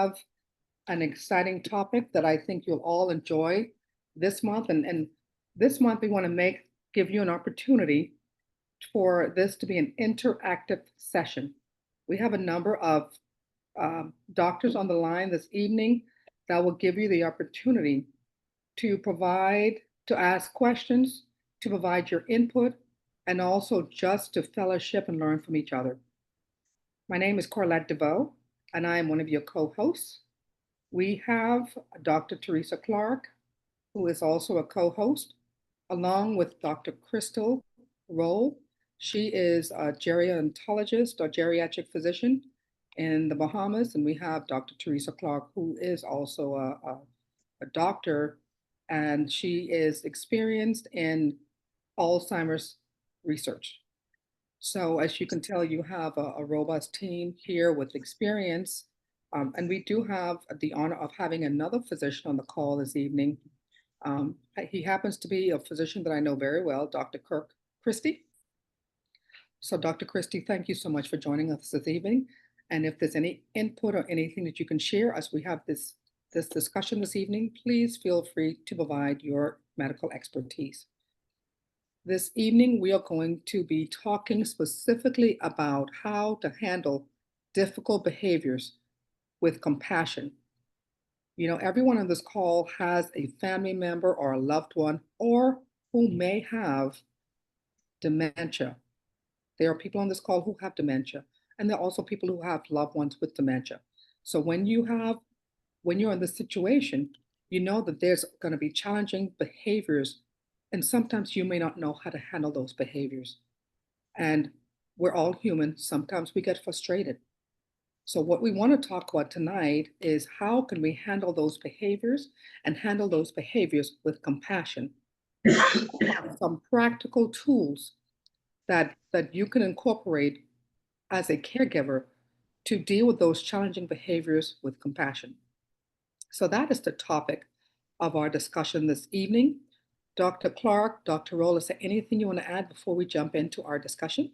have an exciting topic that I think you'll all enjoy this month. And this month, we want to give you an opportunity for this to be an interactive session. We have a number of doctors on the line this evening that will give you the opportunity to ask questions, to provide your input, and also just to fellowship and learn from each other. My name is Corlette DeVoe, and I am one of your co-hosts. We have Dr. Teresa Clark, who is also a co-host, along with Dr. Crystal Roll. She is a gerontologist or geriatric physician in the Bahamas, and we have Dr. Teresa Clark, who is also a doctor, and she is experienced in Alzheimer's research. So as you can tell, you have a robust team here with experience. And we do have the honor of having another physician on the call this evening. He happens to be a physician that I know very well, Dr. Kirk Christie. So Dr. Christie, thank you so much for joining us this evening. And if there's any input or anything that you can share as we have this discussion this evening, please feel free to provide your medical expertise. This evening, we are going to be talking specifically about how to handle difficult behaviors with compassion. You know, everyone on this call has a family member or a loved one or who may have dementia. There are people on this call who have dementia, and there are also people who have loved ones with dementia. So when you're in this situation, you know that there's going to be challenging behaviors, and sometimes you may not know how to handle those behaviors. And we're all human. Sometimes we get frustrated. So what we want to talk about tonight is how can we handle those behaviors and handle those behaviors with compassion. Some practical tools that you can incorporate as a caregiver to deal with those challenging behaviors with compassion. So that is the topic of our discussion this evening. Dr. Clark, Dr. Roll, is there anything you want to add before we jump into our discussion?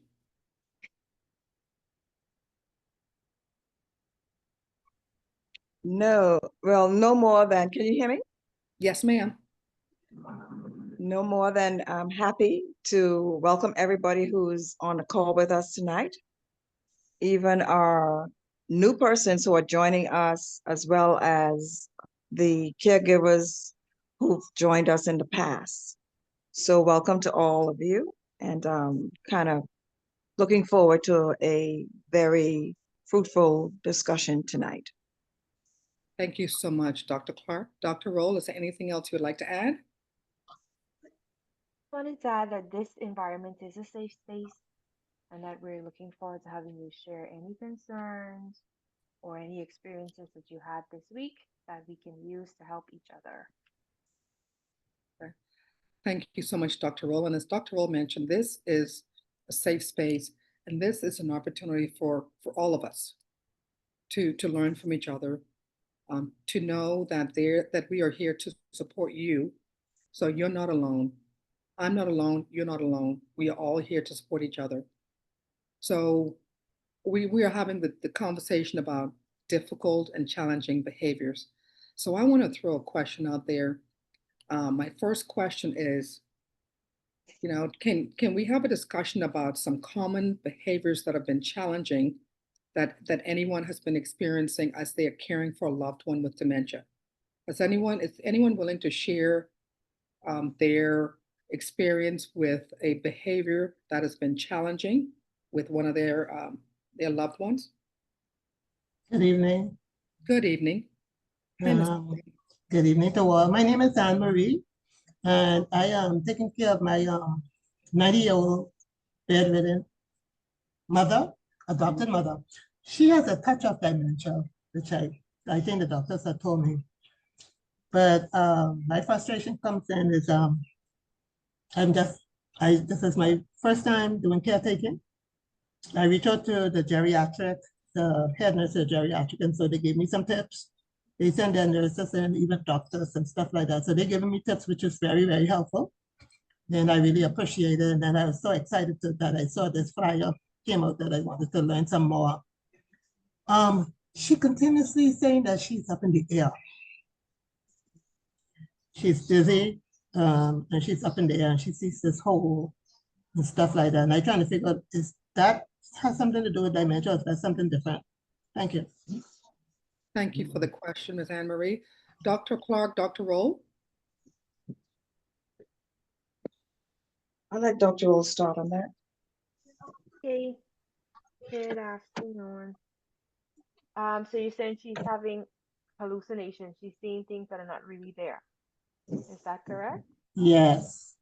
No, well, no more than, can you hear me? Yes, ma'am. No more than I'm happy to welcome everybody who's on the call with us tonight, even our new persons who are joining us, as well as the caregivers who've joined us in the past. So welcome to all of you, and kind of looking forward to a very fruitful discussion tonight. Thank you so much, Dr. Clark. Dr. Roll, is there anything else you would like to add? I wanted to add that this environment is a safe space and that we're looking forward to having you share any concerns or any experiences that you had this week that we can use to help each other. Okay. Thank you so much, Dr. Roll. And as Dr. Roll mentioned, this is a safe space, and this is an opportunity for all of us to learn from each other, to know that we are here to support you. So you're not alone. I'm not alone. You're not alone. We are all here to support each other. So we are having the conversation about difficult and challenging behaviors. So I want to throw a question out there. My first question is, you know, can we have a discussion about some common behaviors that have been challenging that anyone has been experiencing as they are caring for a loved one with dementia? Is anyone willing to share their experience with a behavior that has been challenging with one of their loved ones? Good evening. Good evening. Good evening to all. My name is Anne Marie, and I am taking care of my 90-year-old bedridden mother, adopted mother. She has a touch of dementia, which I think the doctors have told me. But my frustration comes in is this is my first time doing caretaking. I reached out to the geriatric, the head nurse of the geriatric, and so they gave me some tips. They send their nurses and even doctors and stuff like that. So they're giving me tips, which is very, very helpful. And I really appreciate it. And then I was so excited that I saw this flyer came out that I wanted to learn some more. She continuously saying that she's up in the air. She's dizzy, and she's up in the air, and she sees this hole and stuff like that. And I'm trying to figure out, is that has something to do with dementia, or is that something different? Thank you. Thank you for the question, Ms. Anne Marie. Dr. Clark, Dr. Roll? I'll let Dr. Roll start on that. Okay, good afternoon. So you're saying she's having hallucinations. She's seeing things that are not really there. Is that correct? Yes.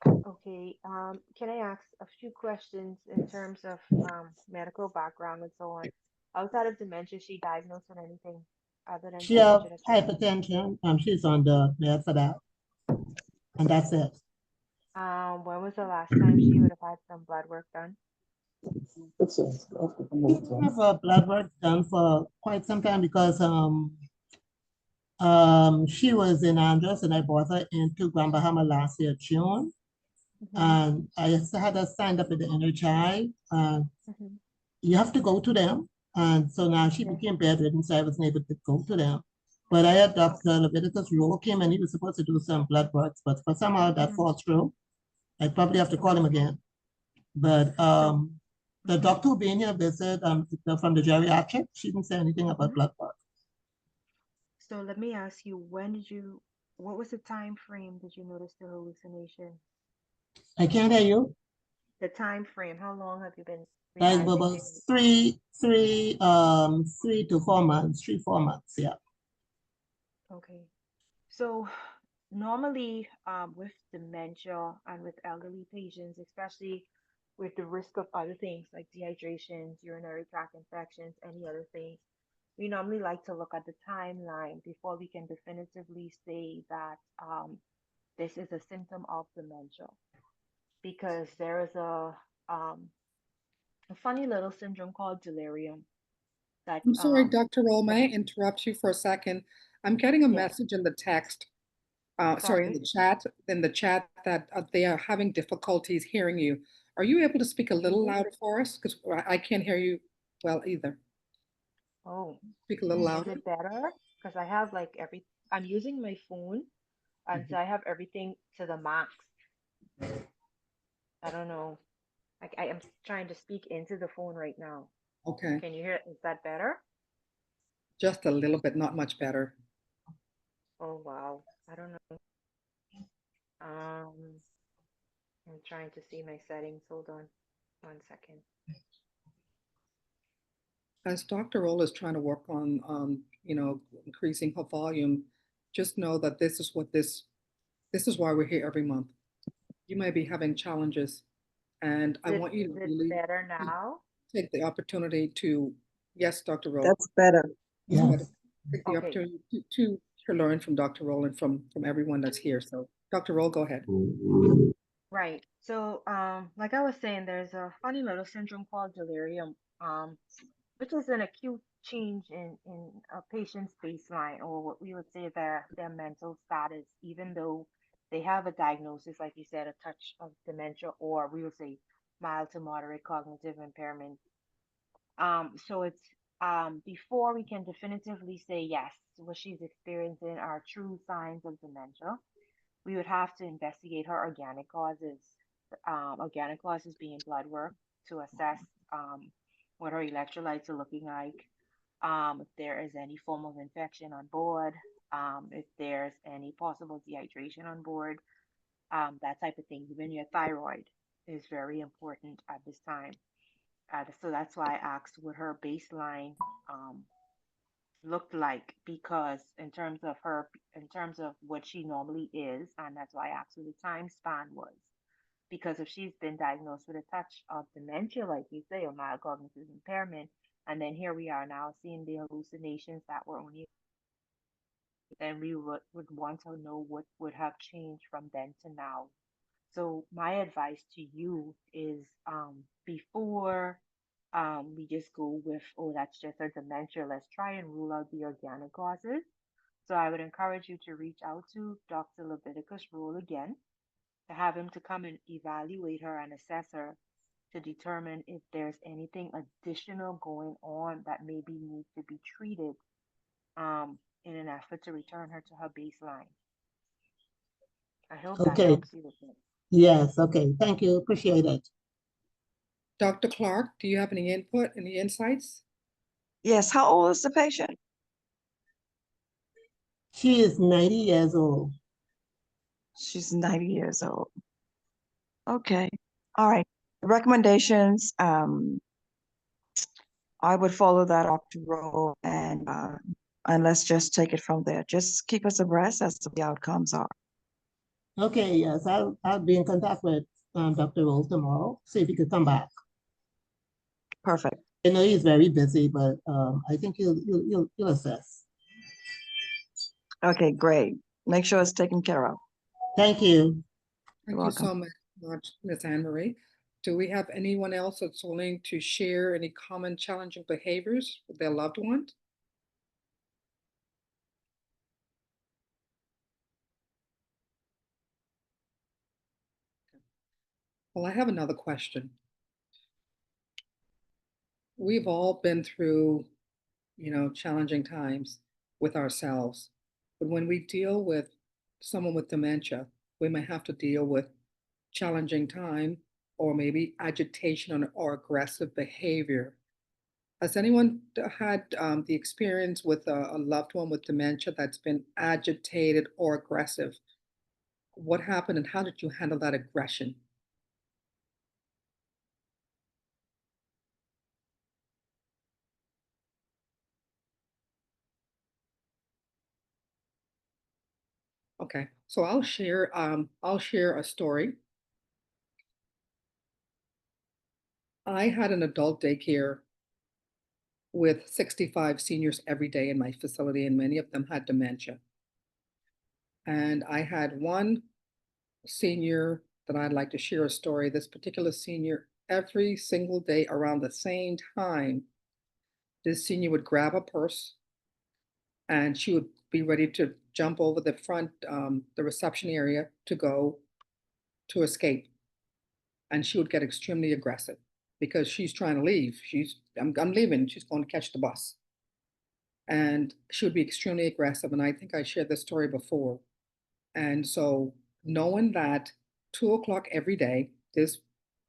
Okay. Can I ask a few questions in terms of medical background and so on? Outside of dementia, is she diagnosed with anything other than She have dementia? hypertension. She's on the med for that, and that's it. When was the last time she would have had some blood work done? She didn't have a blood work done for quite some time because she was in Andros and I brought her into Grand Bahama last year, June. Mm-hmm. And I had her signed up with the NHI. Mm-hmm. You have to go to them. And so now she Okay. became bedridden, so I wasn't able to go to them. But I had Dr. Leviticus Rowe came and he was supposed to do some blood works, but for somehow that Mm-hmm. falls through. I probably have to call him again. But So, the doctor who being here visit from the geriatric, she didn't say anything about blood work. so let me ask you, what was the time frame did you notice the hallucination? I can't hear you. The time frame, how long have you been Like realizing about things? 3 to 4 months, 3, 4 months, yeah. Okay. So normally, with dementia and with elderly patients, especially with the risk of other things like dehydrations, urinary tract infections, any other things, we normally like to look at the timeline before we can definitively say that this is a symptom of dementia, because there is um, a funny little syndrome called delirium that I'm sorry, Dr. Roll, that may I interrupt you for a second? I'm getting a yes, message in the text, sorry, sorry. in the chat that they are having difficulties hearing you. Are you able to speak a little Really? louder for us? Because I can't hear you well either. Oh, Speak a little is louder. it better? Because I have like I'm using my phone, and so I have everything to the max. I don't know. Like I am trying to speak into the phone right now. Okay, Can you hear? Is that better? just a little bit, not much better. Oh wow. I don't know. Um, I'm trying to see my settings. Hold on 1 second. As Dr. Roll is trying to work on, increasing her volume, just know that this is why we're here every month. You may be having challenges, and I want you Is to it really better now? take the opportunity to, yes, Dr. Roll, That's better. Yeah. take the Okay. opportunity to learn from Dr. Roll and from everyone that's here. So, Dr. Roll, go ahead. Right. So, like I was saying, there's a funny little syndrome called delirium, which is an acute change in a patient's baseline, or what we would say their mental status, even though they have a diagnosis, like you said, a touch of dementia, or we would say mild to moderate cognitive impairment. So it's before we can definitively say yes, what she's experiencing are true signs of dementia, we would have to investigate her organic causes. Organic causes being blood work to assess what her electrolytes are looking like, if there is any form of infection on board, if there's any possible dehydration on board, that type of thing. Even your thyroid is very important at this time. So that's why I asked what her baseline um, looked like, because in terms of what she normally is, and that's why I asked what the time span was, because if she's been diagnosed with a touch of dementia, like you say, or mild cognitive impairment, and then here we are now seeing the hallucinations that were only, then we would want to know what would have changed from then to now. So my advice to you is, before we just go with, oh, that's just a dementia, let's try and rule out the organic causes. So I would encourage you to reach out to Dr. Leviticus Rule again, to have him to come and evaluate her and assess her to determine if there's anything additional going on that maybe needs to be treated in an effort to return her to her baseline. I hope that Okay, helps you with it. yes, okay, thank you, appreciate it. Dr. Clark, do you have any input, any insights? Yes, how old is the patient? She is 90 years old. She's 90 years old. Okay. All right. Recommendations, I would follow that up to roll and let's just take it from there. Just keep us abreast as to the outcomes are. Okay, yes, I'll be in contact with Dr. Rose tomorrow, see if he could come back. Perfect. I know he's very busy, but I think you'll assess. Okay, great. Make sure it's taken care of. Thank you. Thank You're you welcome. so much, Ms. Anne Marie. Do we have anyone else that's willing to share any common challenging behaviors with their loved one? Well, I have another question. We've all been through, challenging times with ourselves. But when we deal with someone with dementia, we may have to deal with challenging time or maybe agitation or aggressive behavior. Has anyone had the experience with a loved one with dementia that's been agitated or aggressive? What happened and how did you handle that aggression? Okay, so I'll share a story. I had an adult daycare with 65 seniors every day in my facility, and many of them had dementia. And I had one senior that I'd like to share a story. This particular senior, every single day around the same time, this senior would grab a purse and she would be ready to jump over the front, the reception area to go to escape. And she would get extremely aggressive because she's trying to leave. I'm leaving. She's going to catch the bus. And she would be extremely aggressive. And I think I shared this story before. And so knowing that 2 o'clock every day, this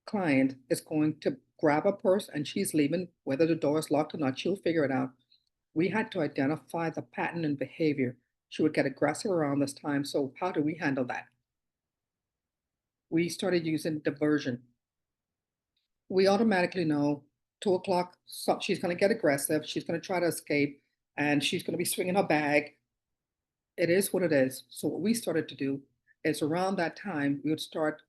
client is going to grab a purse and she's leaving, whether the door is locked or not, she'll figure it out. We had to identify the pattern and behavior. She would get aggressive around this time. So how do we handle that? We started using diversion. We automatically know 2 o'clock, so she's going to get aggressive. She's going to try to escape and she's going to be swinging her bag. It is what it is. So what we started to do is around that time, we would start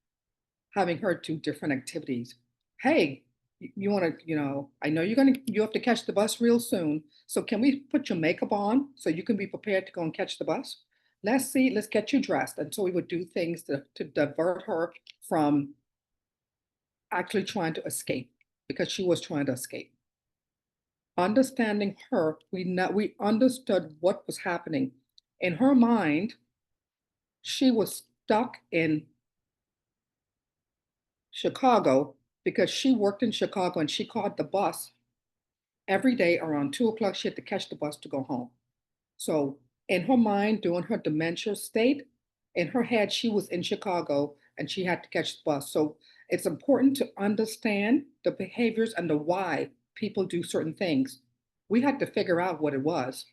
having her do different activities. Hey, you want to, I know you have to catch the bus real soon. So can we put your makeup on so you can be prepared to go and catch the bus? Let's get you dressed. And so we would do things to divert her from actually trying to escape because she was trying to escape. Understanding her, we understood what was happening. In her mind, she was stuck in Chicago because she worked in Chicago and she caught the bus every day around 2 o'clock. She had to catch the bus to go home. So, in her mind, during her dementia state, in her head, she was in Chicago and she had to catch the bus. So, it's important to understand the behaviors and the why people do certain things. We had to figure out what it was,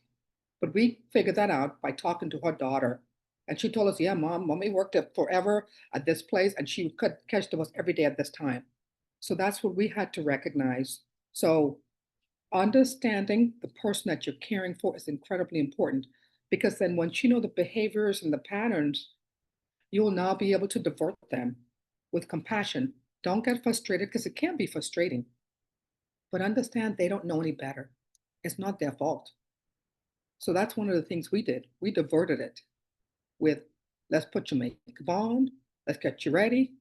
but we figured that out by talking to her daughter. And she told us, yeah, mommy worked forever at this place and she would catch the bus every day at this time. So that's what we had to recognize. So understanding the person that you're caring for is incredibly important because then once you know the behaviors and the patterns, you will now be able to divert them with compassion. Don't get frustrated because it can be frustrating, but understand they don't know any better. It's not their fault. So that's one of the things we did. We diverted it with let's put your makeup on, let's get you ready.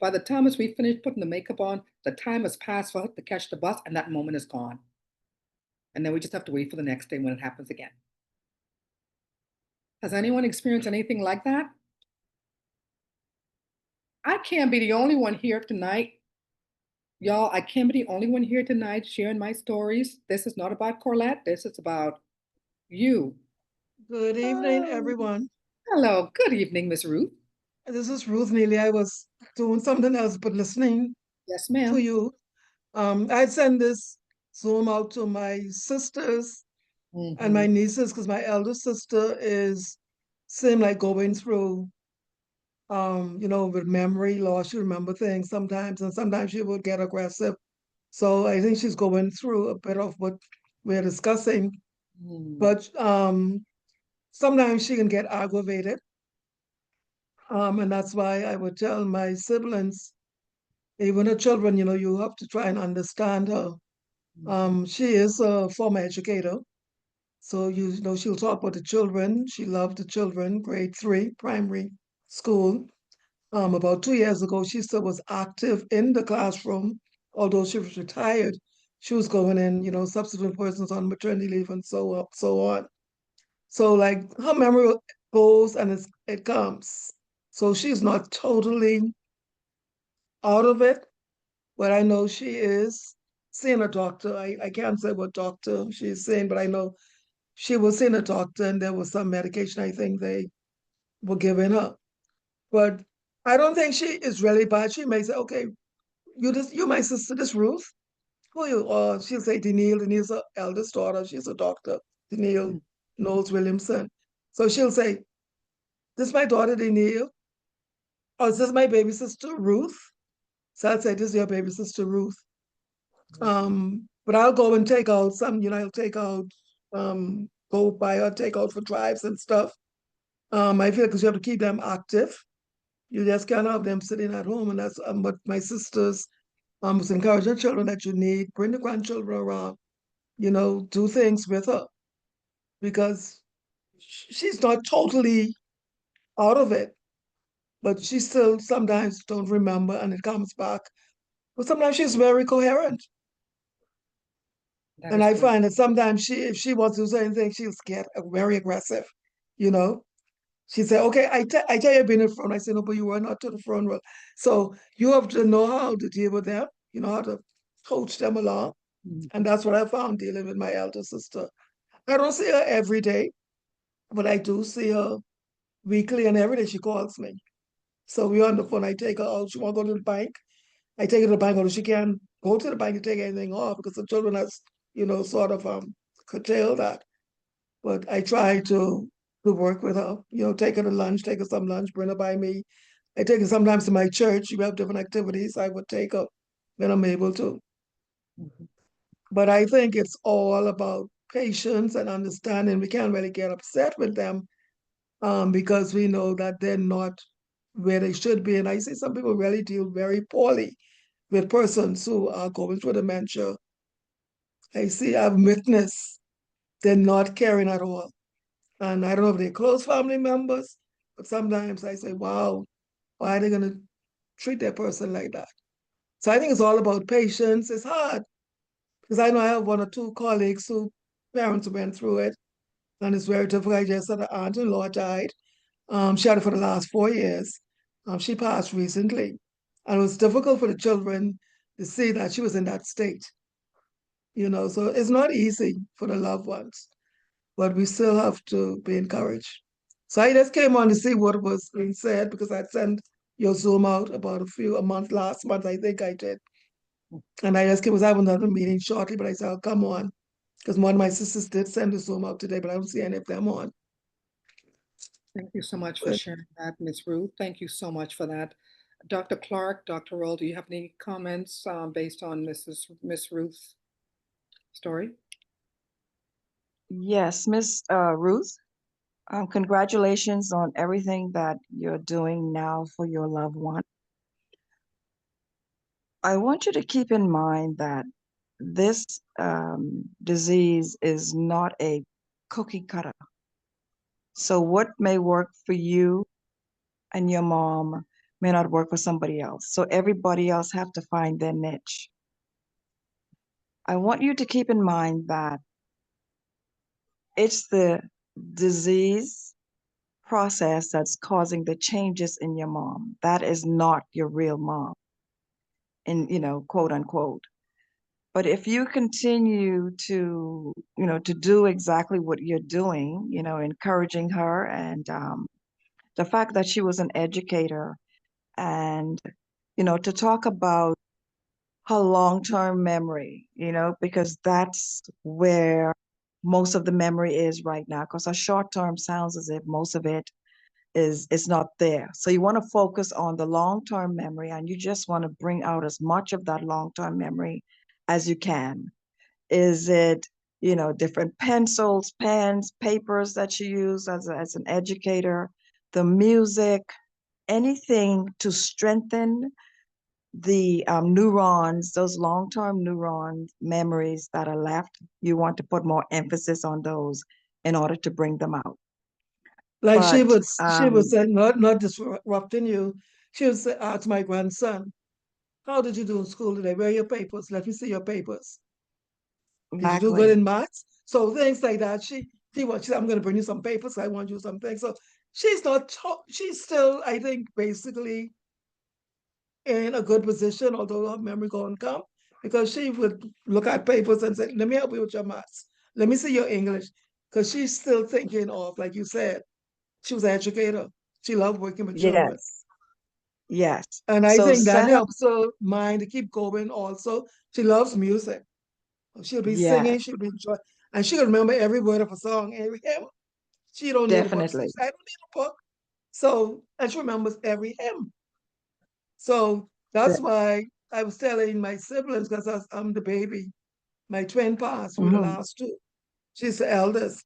By the time as we finish putting the makeup on, the time has passed for her to catch the bus and that moment is gone. And then we just have to wait for the next day when it happens again. Has anyone experienced anything like that? I can't be the only one here tonight. Y'all, I can't be the only one here tonight sharing my stories. This is not about Corlette. This is about you. Good evening, Oh, everyone. hello. Good evening, Miss Ruth. This is Ruth Neely. I was doing something else but listening Yes, to ma'am. you. I'd send this Zoom out to my sisters and Mm-hmm. my nieces because my elder sister is seem like going through with memory loss. She remember things sometimes, and sometimes she would get aggressive. So I think she's going through a bit of what we're discussing. But sometimes she can get aggravated. And that's why I would tell my siblings, even the children, you have to try and understand her. She is a former educator. So, she'll talk about the children. She loved the children, grade 3, primary school. About 2 years ago, she still was active in the classroom, although she was retired. She was going in, subsequent persons on maternity leave and so on. So, like, her memory goes and it comes. So she's not totally out of it, but I know she is seeing a doctor. I can't say what doctor she's seeing, but I know she was seeing a doctor and there was some medication I think they were giving her. But I don't think she is really bad. She may say, okay, you my sister, this Ruth. Who you? Or she'll say Danielle. Danielle's her eldest daughter. She's a doctor. Danielle Knowles Williamson. So she'll say, this is my daughter Danielle. Or is this my baby sister Ruth? So I'd say, this is your baby sister Ruth. But I'll go and take out some, I'll take out, go buy or take out for drives and stuff. I feel because you have to keep them active. You just can't have them sitting at home. And that's what my sisters was encouraging children that you need, bring the grandchildren around, do things with her because she's not totally out of it, but she still sometimes don't remember and it comes back. But sometimes she's very coherent. That And is I great. find that sometimes if she wants to do anything, she'll get very aggressive, you know. She said, okay, I tell you I've been in front. I said, no, but you were not to the front row. So you have to know how to deal with them, how to coach them along. And that's what I found dealing with my elder sister. I don't see her every day, but I do see her weekly and every day she calls me. So we're on the phone. I take her out. She want to go to the bank. I take her to the bank, although she can't go to the bank to take anything off because the children has, sort of curtailed that. But I try to work with her, take her to lunch, take her some lunch, bring her by me. I take her sometimes to my church. We have different activities. I would take her when I'm able to. But I think it's all about patience and understanding. We can't really get upset with them because we know that they're not where they should be. And I see some people really deal very poorly with persons who are going through dementia. I've witnessed they're not caring at all. And I don't know if they're close family members, but sometimes I say, wow, why are they going to treat that person like that? So I think it's all about patience. It's hard because I know I have one or two colleagues who parents went through it, and it's very difficult. I just had an aunt-in-law died. She had it for the last 4 years. She passed recently, and it was difficult for the children to see that she was in that state. So it's not easy for the loved ones, but we still have to be encouraged. So I just came on to see what was being said because I'd sent your Zoom out about a month, last month, I think I did. And I just came, was having another meeting shortly, but I said, I'll come on because one of my sisters did send a Zoom out today, but I don't see any of them on. Thank you so much for But sharing that, Ms. Ruth. Thank you so much for that. Dr. Clark, Dr. Roll, do you have any comments based on Miss Ruth's story? Yes, Miss Ruth, congratulations on everything that you're doing now for your loved one. I want you to keep in mind that this disease is not a cookie cutter. So what may work for you and your mom may not work for somebody else. So everybody else have to find their niche. I want you to keep in mind that it's the disease process that's causing the changes in your mom. That is not your real mom. in, quote unquote. But if you continue to, to do exactly what you're doing, encouraging her, and the fact that she was an educator, and, to talk about her long-term memory, because that's where most of the memory is right now, because her short-term sounds as if most of it is not there. So you want to focus on the long-term memory, and you just want to bring out as much of that long-term memory as you can. Is it, different pencils, pens, papers that you use as an educator, the music, anything to strengthen the neurons, those long-term neuron memories that are left? You want to put more emphasis on those in order to bring them out. Like But she would say, not disrupting you. She would say, ask my grandson, how did you do in school today? Where are your papers? Let me see your papers. Did you do good exactly, in maths? So things like that. She said, I'm going to bring you some papers. I want you some things. So she's still, I think, basically in a good position, although her memory going to come, because she would look at papers and say, let me help you with your maths. Let me see your English. Because she's still thinking of, like you said, she was an educator. She loved working with children. yes, yes. And I So think that set up, helps her mind to keep going also. She loves music. She'll be yes, singing, she'll be enjoying, and she can remember every word of a song, every hymn. She don't need a book. She definitely. said, I don't need a book. So, and she remembers every hymn. So that's why I was telling my siblings, because I'm the baby. My twin passed, we were the Mm-hmm, last two. She's the eldest.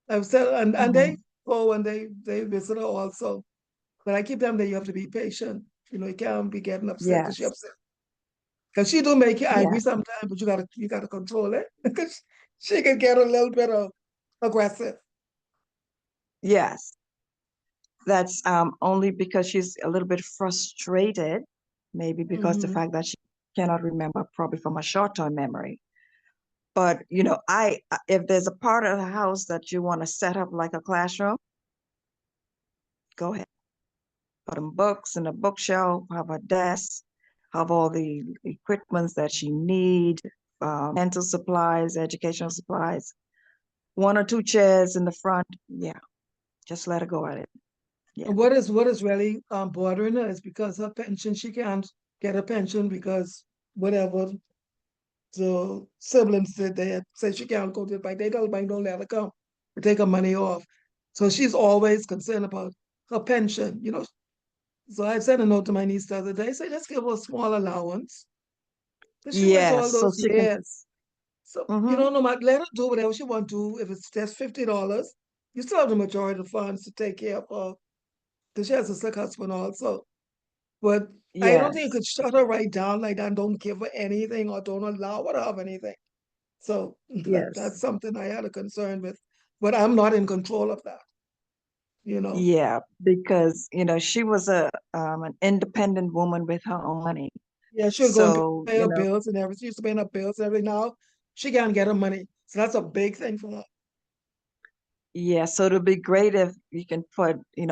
I was telling, and they mm-hmm, go and they visit her also. But I keep telling them that you have to be patient. You can't be getting upset because she's yes, upset. Because she do make you angry yes, sometimes, but you gotta control it. Because she can get a little bit of aggressive. yes. That's only because she's a little bit frustrated, maybe because the Hmm. fact that she cannot remember probably from a short-term memory. But if there's a part of the house that you want to set up like a classroom, go ahead. Put them books in a bookshelf, have a desk, have all the equipments that she need, mental supplies, educational supplies, one or two chairs in the front. Yeah, just let her go at it. Yeah. And what is really bothering her is because her pension, she can't get a pension because whatever the siblings did, they had said she can't go to the bank. They tell the bank don't let her come to take her money off. So she's always concerned about her pension. So I sent a note to my niece the other day, say just give her a small allowance. But she worked all Yes, so those she can. years. So, Mm-hmm. no matter, let her do whatever she want to do. If it's just $50, you still have the majority of the funds to take care of her. Because she has a sick husband also. But I don't think you Yes, could shut her right down like that and don't give her anything or don't allow her to have anything. So that's yes. something I had a concern with. But I'm not in control of that. Yeah, because she was an independent woman with her own money. Yeah, she was going to So, pay her bills and everything. She used to pay her bills and everything. Now she can't get her money. So that's a big thing for her. yeah, so it'll be great if you can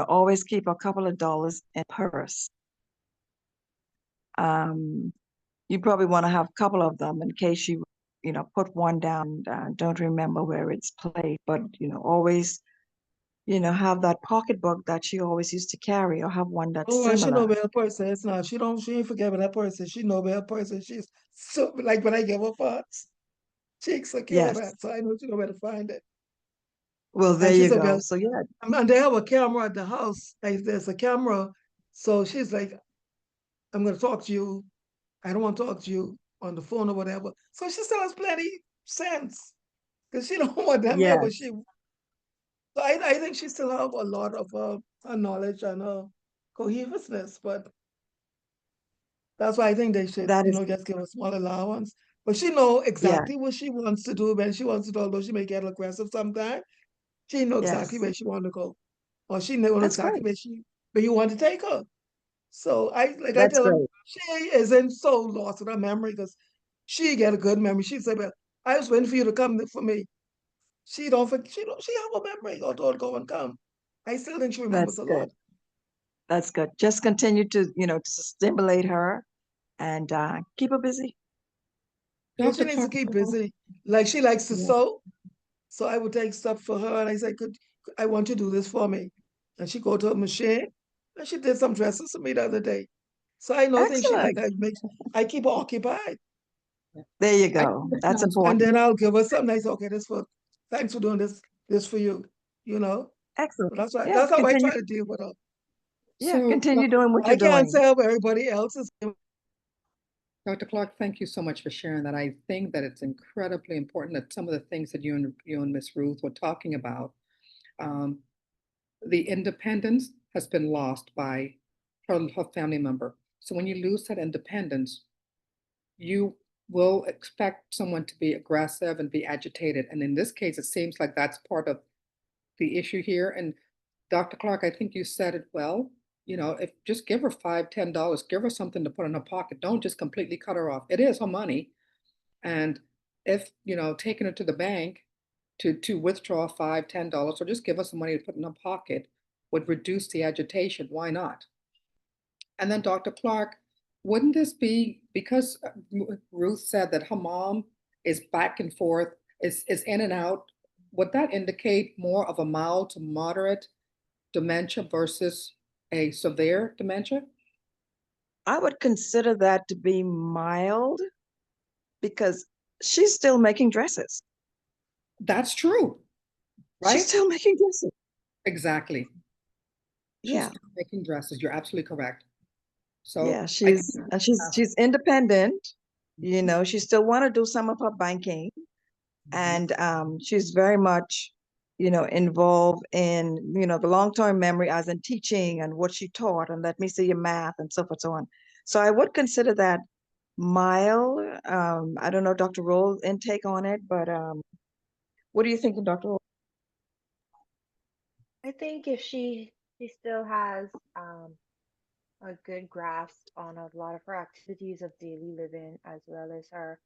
always keep a couple of dollars in purse. Um, you probably want to have a couple of them in case put one down, don't remember where it's placed, but always, have that pocketbook that she always used to carry, or have one that's Oh, and she know similar. where her purse is now. She ain't forget where that purse is. She know where her purse is. She's so like when I give her funds, she takes care of Yes. that. So I know she know where to find it. Well, there And she you said, go. well, So yeah, and they have a camera at the house. Like there's a camera. So she's like, I'm gonna talk to you. I don't want to talk to you on the phone or whatever. So she still has plenty sense. Because she don't want them here, yeah, but so I think she still have a lot of her knowledge and her cohesiveness, but that's why I think they should, that is, just give her a small allowance. But she know yeah, exactly what she wants to do when she wants to do, although she may get aggressive sometimes. She know exactly yes, where she want to go. Or she know that's exactly great. where you want to take her. So I That's tell her, great. she isn't so lost with her memory because she get a good memory. She said, well, I was waiting for you to come for me. She have a memory, although it go and come. I still think she remembers That's a lot. good. That's good. Just continue to stimulate her and keep her busy. Yeah, she Dr. needs to Clark, keep busy. Like she likes to yeah. sew. So I would take stuff for her and I said, I want you to do this for me. And she go to a machine and she did some dresses for me the other day. So I know things she like, Excellent. I keep her occupied. Yeah. There you I go. think it That's sounds And important. then I'll give her something. I say, okay, thanks for doing this for you, you know? Excellent. So that's why, Yeah, that's how I continue. try to deal with her. Yeah, so. continue Dr. doing what Clark, you're I can't doing. say how everybody else is. Dr. Clark, thank you so much for sharing that. I think that it's incredibly important that some of the things that you and Miss Ruth were talking about, um, the independence has been lost by her family member. So when you lose that independence, you will expect someone to be aggressive and be agitated. And in this case, it seems like that's part of the issue here. And Dr. Clark, I think you said it well. If just give her $5, $10, give her something to put in her pocket. Don't just completely cut her off. It is her money. And if, taking it to the bank to withdraw $5, $10, or just give us some money to put in her pocket would reduce the agitation, why not? And then Dr. Clark, wouldn't this be because Ruth said that her mom is back and forth, is in and out, would that indicate more of a mild to moderate dementia versus a severe dementia? I would consider that to be mild because she's still making dresses. That's true, She's right? still making dresses. Exactly. She's Yeah. still making dresses. You're absolutely correct. So Yeah, I think she's independent. She still want to do some of her banking, and she's very much, involved in, the long-term memory as in teaching and what she taught and let me see your math and so forth, so on. So I would consider that mild. I don't know Dr. Roll's intake on it, but what are you thinking, Dr. Roll? I think if she still has a good grasp on a lot of her activities of daily living, as well as her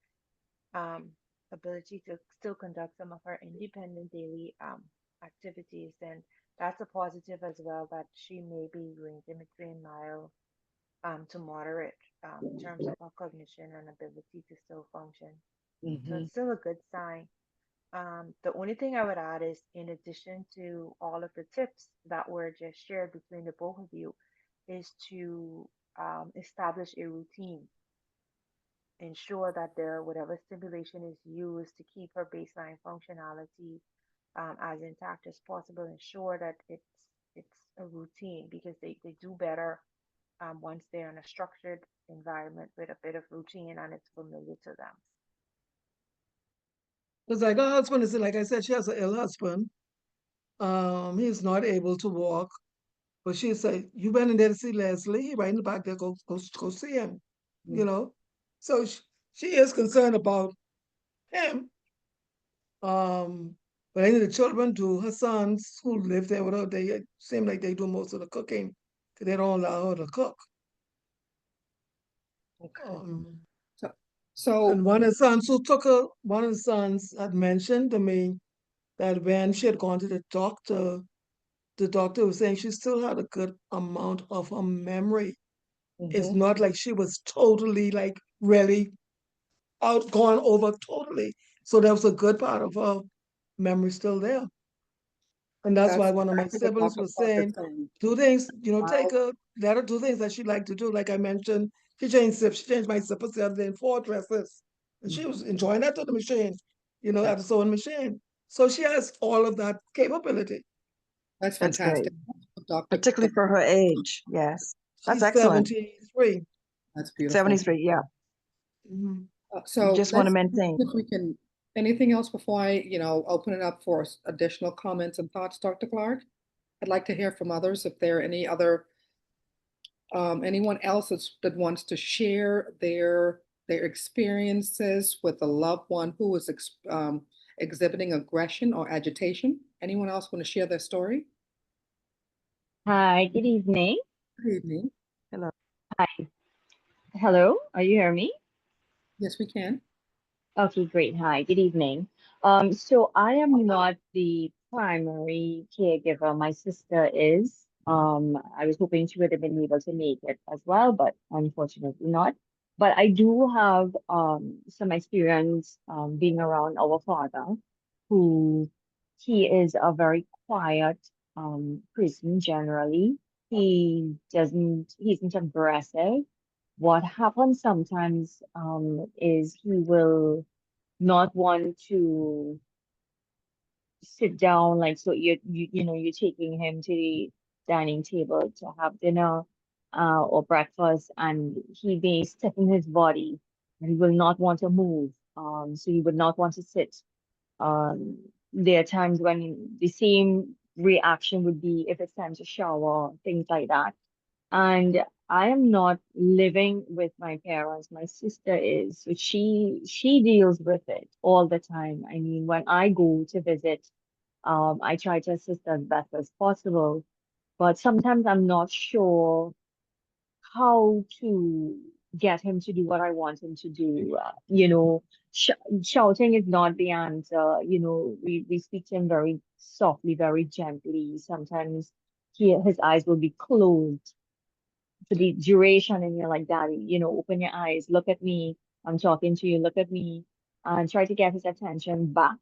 um, ability to still conduct some of her independent daily activities, then that's a positive as well, that she may be ranging between mild to moderate in terms of her cognition and ability to still function. So Mhm. it's still a good sign. The only thing I would add is, in addition to all of the tips that were just shared between the both of you, is to establish a routine. Ensure that whatever stimulation is used to keep her baseline functionality as intact as possible. Ensure that it's a routine, because they do better once they're in a structured environment with a bit of routine and it's familiar to them. It's like her husband is, like I said, she has an ill husband. He's not able to walk. But she said, you went in there to see Leslie. He right in the back there. Go see him. You Mm. know. So she is concerned about him. But I think the children do. Her sons who live there with her, they seem like they do most of the cooking. They don't allow her to cook. Okay. Um, So, so and one of the sons had mentioned to me that when she had gone to the doctor was saying she still had a good amount of her memory. It's mhm, not like she was totally like really gone over totally. So there was a good part of her memory still there. And that's why that's one of my exactly what siblings Dr. was Clark is saying, saying. do things, take Mild. her, let her do things that she liked to do. Like I mentioned, she changed my zippers the other day in 4 dresses. And she was Mhm. enjoying that to the machine, at the That's sewing machine. So she has all of that capability. that's That's great, fantastic. Dr. particularly for her age. Yes, that's She's excellent. 73. That's beautiful. 73, yeah. Mhm. You So just want to let's see maintain. if we can, anything else before I, open it up for additional comments and thoughts, Dr. Clark? I'd like to hear from others if there are anyone else that wants to share their experiences with a loved one who is exhibiting aggression or agitation. Anyone else want to share their story? Hi, good evening. Good evening. Hello. Hi. Hello, are you hearing me? Yes, we can. Okay, great. Hi, good evening. So I am not the primary caregiver. My sister is. I was hoping she would have been able to make it as well, but unfortunately not. But I do have some experience being around our father, who he is a very quiet person generally. He isn't aggressive. What happens sometimes is he will not want to sit down, like, so you're taking him to the dining table to have dinner or breakfast, and he may stiffen his body and he will not want to move, so he would not want to sit. There are times when the same reaction would be if it's time to shower, things like that. And I am not living with my parents. My sister is, so she deals with it all the time. I mean, when I go to visit, I try to assist as best as possible, but sometimes I'm not sure how to get him to do what I want him to do. Sh shouting is not the answer. We speak to him very softly, very gently. Sometimes his eyes will be closed for the duration, and you're like, Daddy, open your eyes, look at me. I'm talking to you, look at me, and try to get his attention back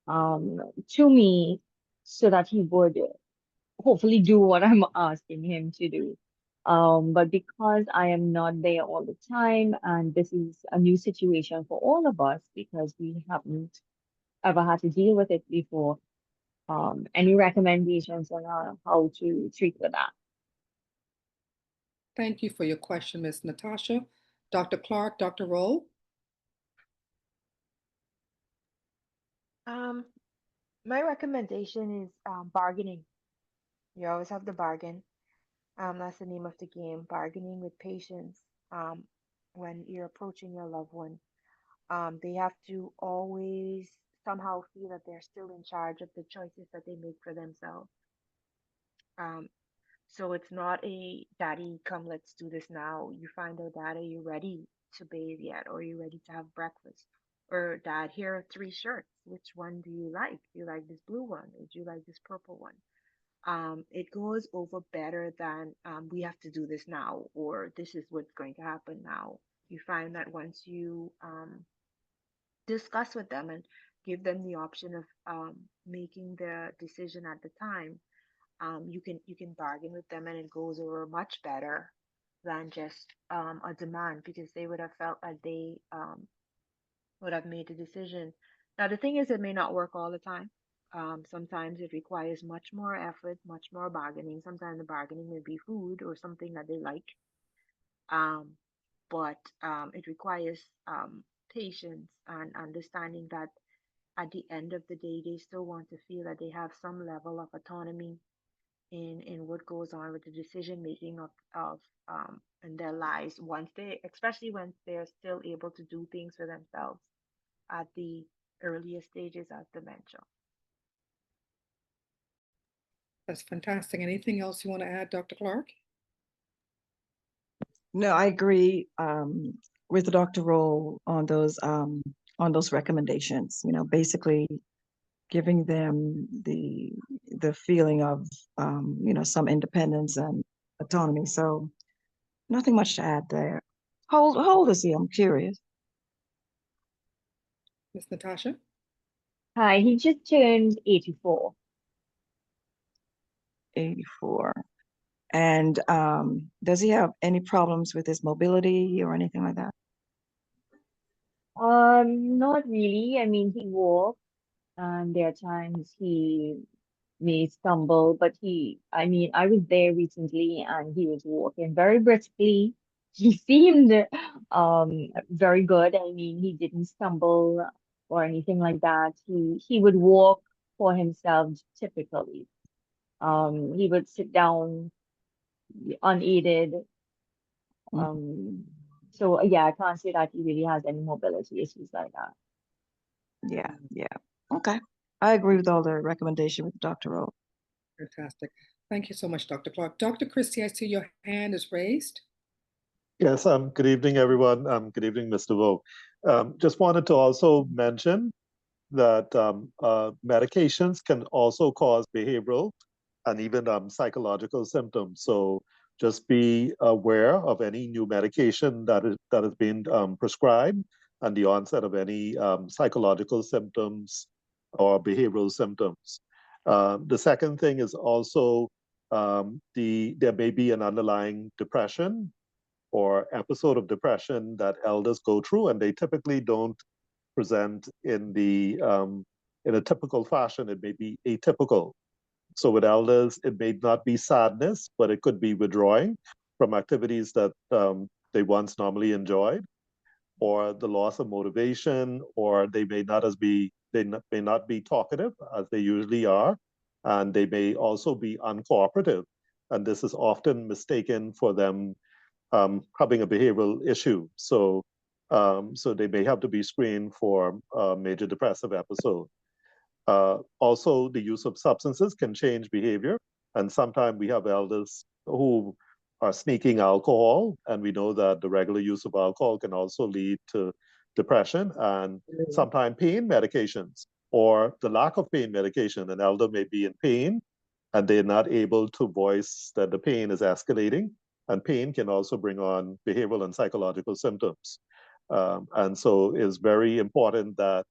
to me so that he would hopefully do what I'm asking him to do. But because I am not there all the time, and this is a new situation for all of us because we haven't ever had to deal with it before, any recommendations on how to treat with that? Thank you for your question, Ms. Natasha. Dr. Clark, Dr. Roll? My recommendation is bargaining. You always have to bargain. That's the name of the game, bargaining with patience. When you're approaching your loved one, they have to always somehow feel that they're still in charge of the choices that they make for themselves. Um, so it's not a daddy, come, let's do this now. You find out, dad, are you ready to bathe yet? Or are you ready to have breakfast? Or dad, here are three shirts. Which one do you like? Do you like this blue one? Or do you like this purple one? It goes over better than we have to do this now, or this is what's going to happen now. You find that once you discuss with them and give them the option of making the decision at the time, you can bargain with them, and it goes over much better than just a demand, because they would have felt that they would have made a decision. Now, the thing is, it may not work all the time. Sometimes it requires much more effort, much more bargaining. Sometimes the bargaining may be food or something that they like. Um, but it requires patience and understanding that at the end of the day, they still want to feel that they have some level of autonomy in what goes on with the decision making of in their lives, once they, especially when they're still able to do things for themselves at the earlier stages of dementia. That's fantastic. Anything else you want to add, Dr. Clark? No, I agree with Dr. Roll on those recommendations. Basically giving them the feeling of some independence and autonomy. So nothing much to add there. How old is he? I'm curious. Ms. Natasha? Hi, he just turned 84. 84. And does he have any problems with his mobility or anything like that? Not really. I mean, he walks, and there are times he may stumble, but I mean, I was there recently and he was walking very briskly. He seemed very good. I mean, he didn't stumble or anything like that. He would walk for himself typically. He would sit down unaided. Mm, So yeah, I can't say that he really has any mobility issues like that. yeah, yeah. Okay. I agree with all the recommendation with Dr. Rowe. Fantastic. Thank you so much, Dr. Clark. Dr. Christie, I see your hand is raised. Yes, good evening, everyone. Good evening, Mr. Vo. Just wanted to also mention that medications can also cause behavioral and even psychological symptoms. So just be aware of any new medication that is being prescribed and the onset of any psychological symptoms or behavioral symptoms. The second thing is also there may be an underlying depression or episode of depression that elders go through, and they typically don't present in a typical fashion. It may be atypical. So with elders, it may not be sadness, but it could be withdrawing from activities that they once normally enjoyed, or the loss of motivation, or they may not be talkative as they usually are, and they may also be uncooperative. And this is often mistaken for them having a behavioral issue. So they may have to be screened for a major depressive episode. Also, the use of substances can change behavior. And sometimes we have elders who are sneaking alcohol, and we know that the regular use of alcohol can also lead to depression, and sometimes pain medications or the lack of pain medication. An elder may be in pain and they're not able to voice that the pain is escalating, and pain can also bring on behavioral and psychological symptoms. And so it's very important that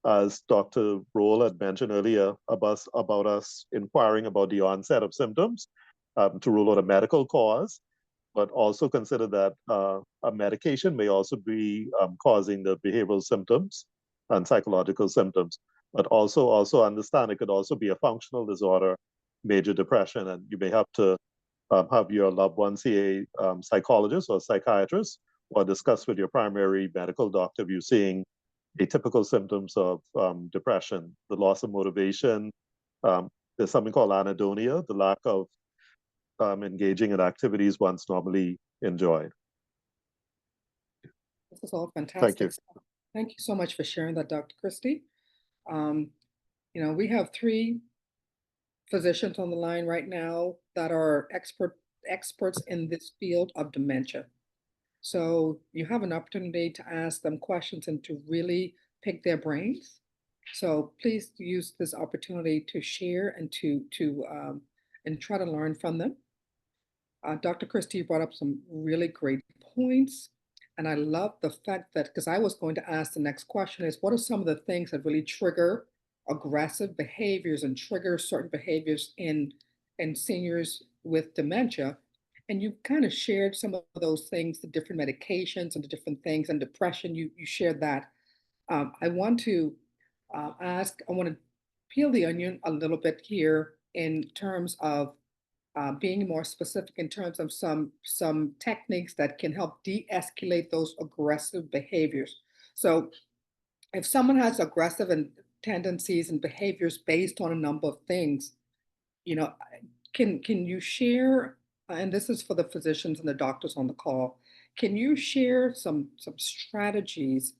as Dr. Roll had mentioned earlier about us inquiring about the onset of symptoms to rule out a medical cause, but also consider that a medication may also be causing the behavioral symptoms and psychological symptoms, but also understand it could also be a functional disorder, major depression, and you may have to have your loved one see a psychologist or psychiatrist, or discuss with your primary medical doctor if you're seeing atypical symptoms of depression, the loss of motivation. There's something called anhedonia, the lack of engaging in activities once normally enjoyed. This is all Thank you. fantastic stuff. Thank you so much for sharing that, Dr. Christie. We have 3 physicians on the line right now that are experts in this field of dementia. So you have an opportunity to ask them questions and to really pick their brains. So please use this opportunity to share and and try to learn from them. Dr. Christie brought up some really great points. And I love the fact that, because I was going to ask the next question is, what are some of the things that really trigger aggressive behaviors and trigger certain behaviors in seniors with dementia? And you kind of shared some of those things, the different medications and the different things, and depression, you shared that. I want to I want to peel the onion a little bit here in terms of being more specific in terms of some techniques that can help de-escalate those aggressive behaviors. So if someone has aggressive and tendencies and behaviors based on a number of things, you know, can you share, and this is for the physicians and the doctors on the call, can you share some strategies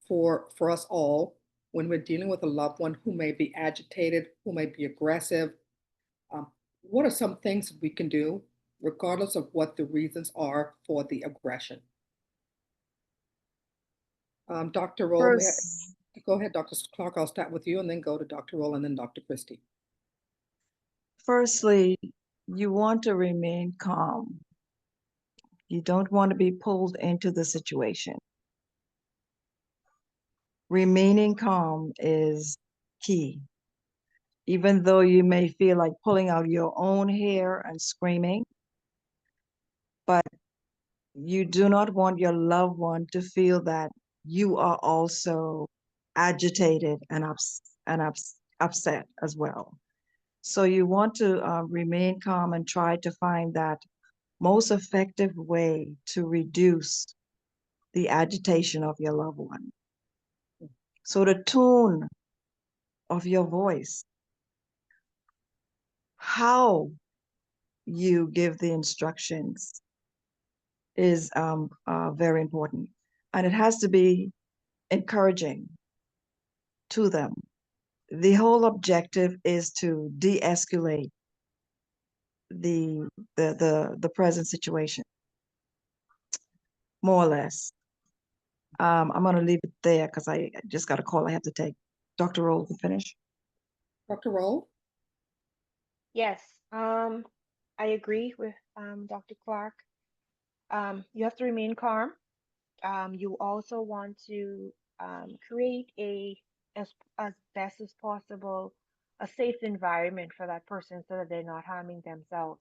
for us all when we're dealing with a loved one who may be agitated, who may be aggressive? What are some things we can do, regardless of what the reasons are for the aggression? Dr. Roll, First, go ahead, Dr. Clark. I'll start with you and then go to Dr. Roll and then Dr. Christie. firstly, you want to remain calm. You don't want to be pulled into the situation. Remaining calm is key. Even though you may feel like pulling out your own hair and screaming, but you do not want your loved one to feel that you are also agitated and upset as well. So you want to remain calm and try to find that most effective way to reduce the agitation of your loved one. So the tone of your voice, how you give the instructions is very important. And it has to be encouraging to them. The whole objective is to de-escalate the present situation, more or less. I'm going to leave it there because I just got a call I have to take. Dr. Roll, can finish. Dr. Roll? Yes. I agree with Dr. Clark. You have to remain calm. You also want to create as best as possible a safe environment for that person so that they're not harming themselves.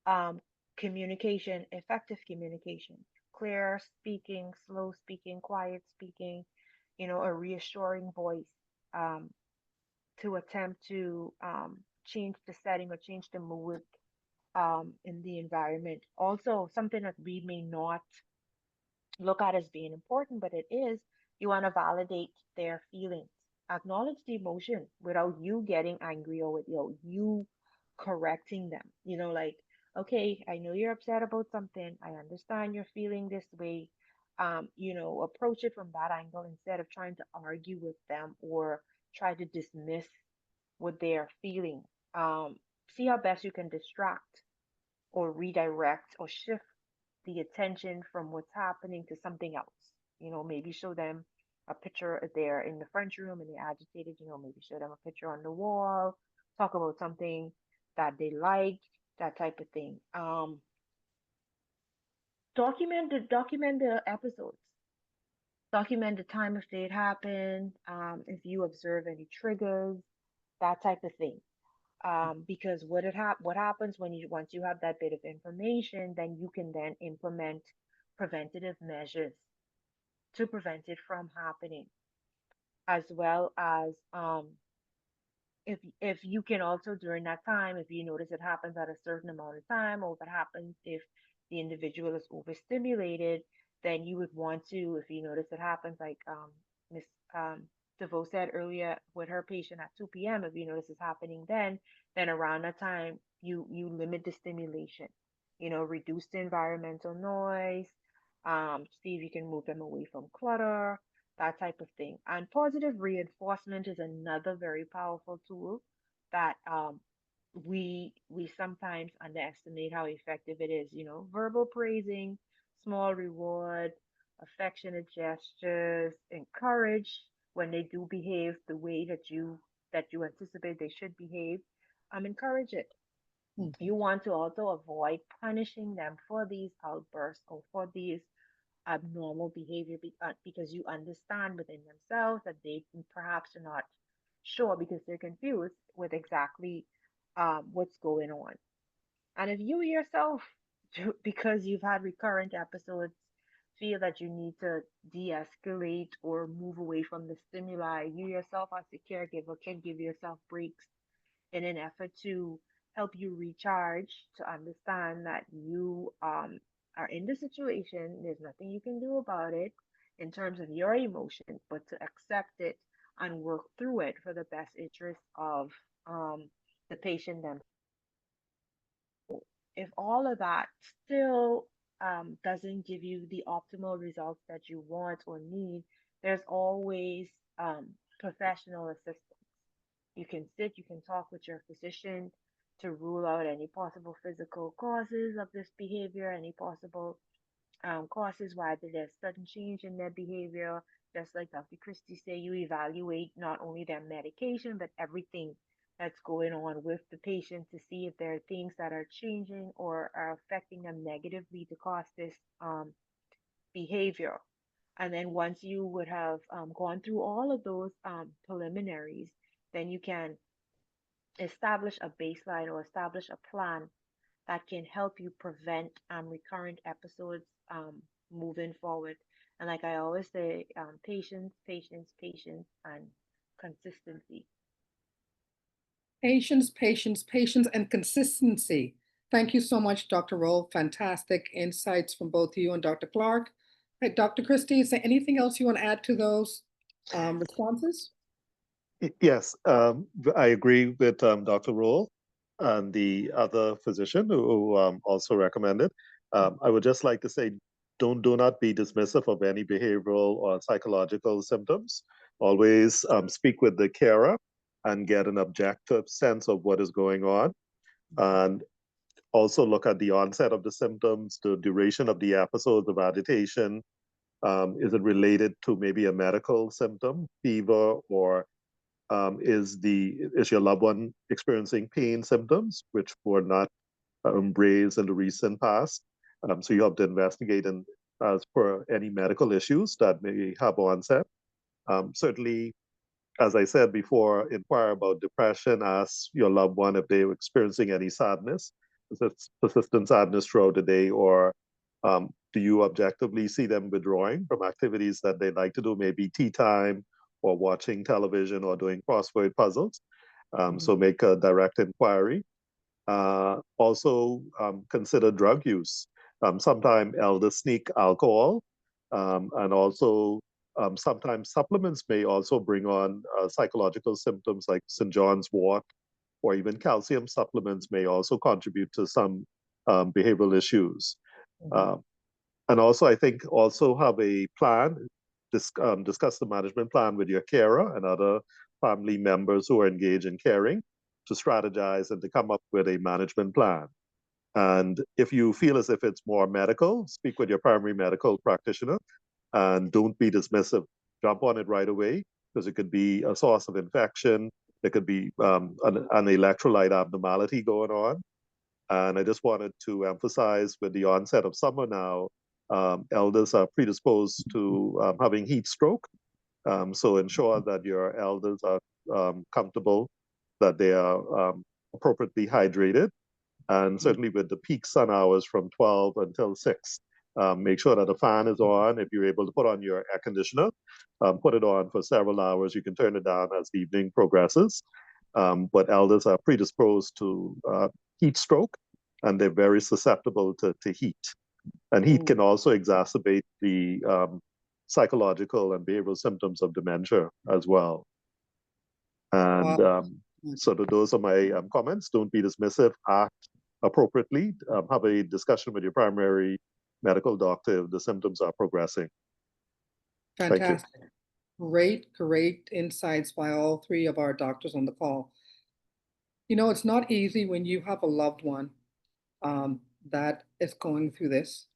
Um, Communication, effective communication, clear speaking, slow speaking, quiet speaking, a reassuring voice um, to attempt to change the setting or change the mood in the environment. Also, something that we may not look at as being important, but it is, you want to validate their feelings. Acknowledge the emotion without you getting angry or with you correcting them. Like, okay, I know you're upset about something. I understand you're feeling this way. Approach it from that angle instead of trying to argue with them or try to dismiss what they are feeling. See how best you can distract or redirect or shift the attention from what's happening to something else. Maybe show them a picture if they're in the French room and they're agitated, maybe show them a picture on the wall, talk about something that they like, that type of thing. Document the episodes. Document the time of day it happened, if you observe any triggers, that type of thing. Because what happens when you once you have that bit of information, then you can then implement preventative measures to prevent it from happening, as well as if you can also during that time, if you notice it happens at a certain amount of time, or if it happens if the individual is overstimulated, then you would want to, if you notice it happens, like Miss um, DeVoe said earlier with her patient at 2 p.m., if you notice it's happening then around that time you limit the stimulation, reduce the environmental noise, see if you can move them away from clutter, that type of thing. And positive reinforcement is another very powerful tool that we sometimes underestimate how effective it is. Verbal praising, small reward, affectionate gestures, encourage when they do behave the way that you anticipate they should behave. Encourage it. Mhm. You want to also avoid punishing them for these outbursts or for these abnormal behavior because you understand within themselves that they perhaps are not sure because they're confused with exactly what's going on. And if you yourself, because you've had recurrent episodes, feel that you need to de escalate or move away from the stimuli, you yourself, as a caregiver, can give yourself breaks in an effort to help you recharge, to understand that you are in the situation. There's nothing you can do about it in terms of your emotions, but to accept it and work through it for the best interest of the patient themselves. If all of that still doesn't give you the optimal results that you want or need, there's always professional assistance. You can sit, you can talk with your physician to rule out any possible physical causes of this behavior, any possible causes why there's sudden change in their behavior. Just like Dr. Christie say, you evaluate not only their medication, but everything that's going on with the patient to see if there are things that are changing or are affecting them negatively to cause this behavior. And then once you would have gone through all of those preliminaries, then you can establish a baseline or establish a plan that can help you prevent recurrent episodes moving forward. And like I always say, patience, patience, patience, and consistency. Patience, patience, patience, and consistency. Thank you so much, Dr. Roll. Fantastic insights from both you and Dr. Clark. Hey, Dr. Christie, is there anything else you want to add to those responses? Yes, I agree with Dr. Roll and the other physician who also recommended. I would just like to say, do not be dismissive of any behavioral or psychological symptoms. Always speak with the carer and get an objective sense of what is going on. And also look at the onset of the symptoms, the duration of the episodes of agitation. Is it related to maybe a medical symptom, fever, or is your loved one experiencing pain symptoms which were not raised in the recent past. So you have to investigate and as for any medical issues that may have onset. Certainly, as I said before, inquire about depression, ask your loved one if they're experiencing any sadness, persistent sadness throughout the day, or do you objectively see them withdrawing from activities that they like to do, maybe tea time or watching television or doing crossword puzzles. So make a direct inquiry. Also consider drug use. Sometimes elders sneak alcohol, and also sometimes supplements may also bring on psychological symptoms like St. John's wort, or even calcium supplements may also contribute to some behavioral issues. And also, I think also have a plan, discuss the management plan with your carer and other family members who are engaged in caring to strategize and to come up with a management plan. And if you feel as if it's more medical, speak with your primary medical practitioner and don't be dismissive. Jump on it right away because it could be a source of infection. There could be an electrolyte abnormality going on. And I just wanted to emphasize with the onset of summer now, elders are predisposed to having heat stroke. So ensure that your elders are comfortable, that they are appropriately hydrated, and certainly with the peak sun hours from 12 until 6. Make sure that the fan is on. If you're able to put on your air conditioner, put it on for several hours. You can turn it down as the evening progresses. But elders are predisposed to heat stroke, and they're very susceptible to heat. And heat can also exacerbate the psychological and behavioral symptoms of dementia as well. And so those are my comments. Don't be dismissive, act appropriately, have a discussion with your primary medical doctor if the symptoms are progressing. Fantastic. Great insights by all three of our doctors on the call. You know, it's not easy when you have a loved one that is going through this.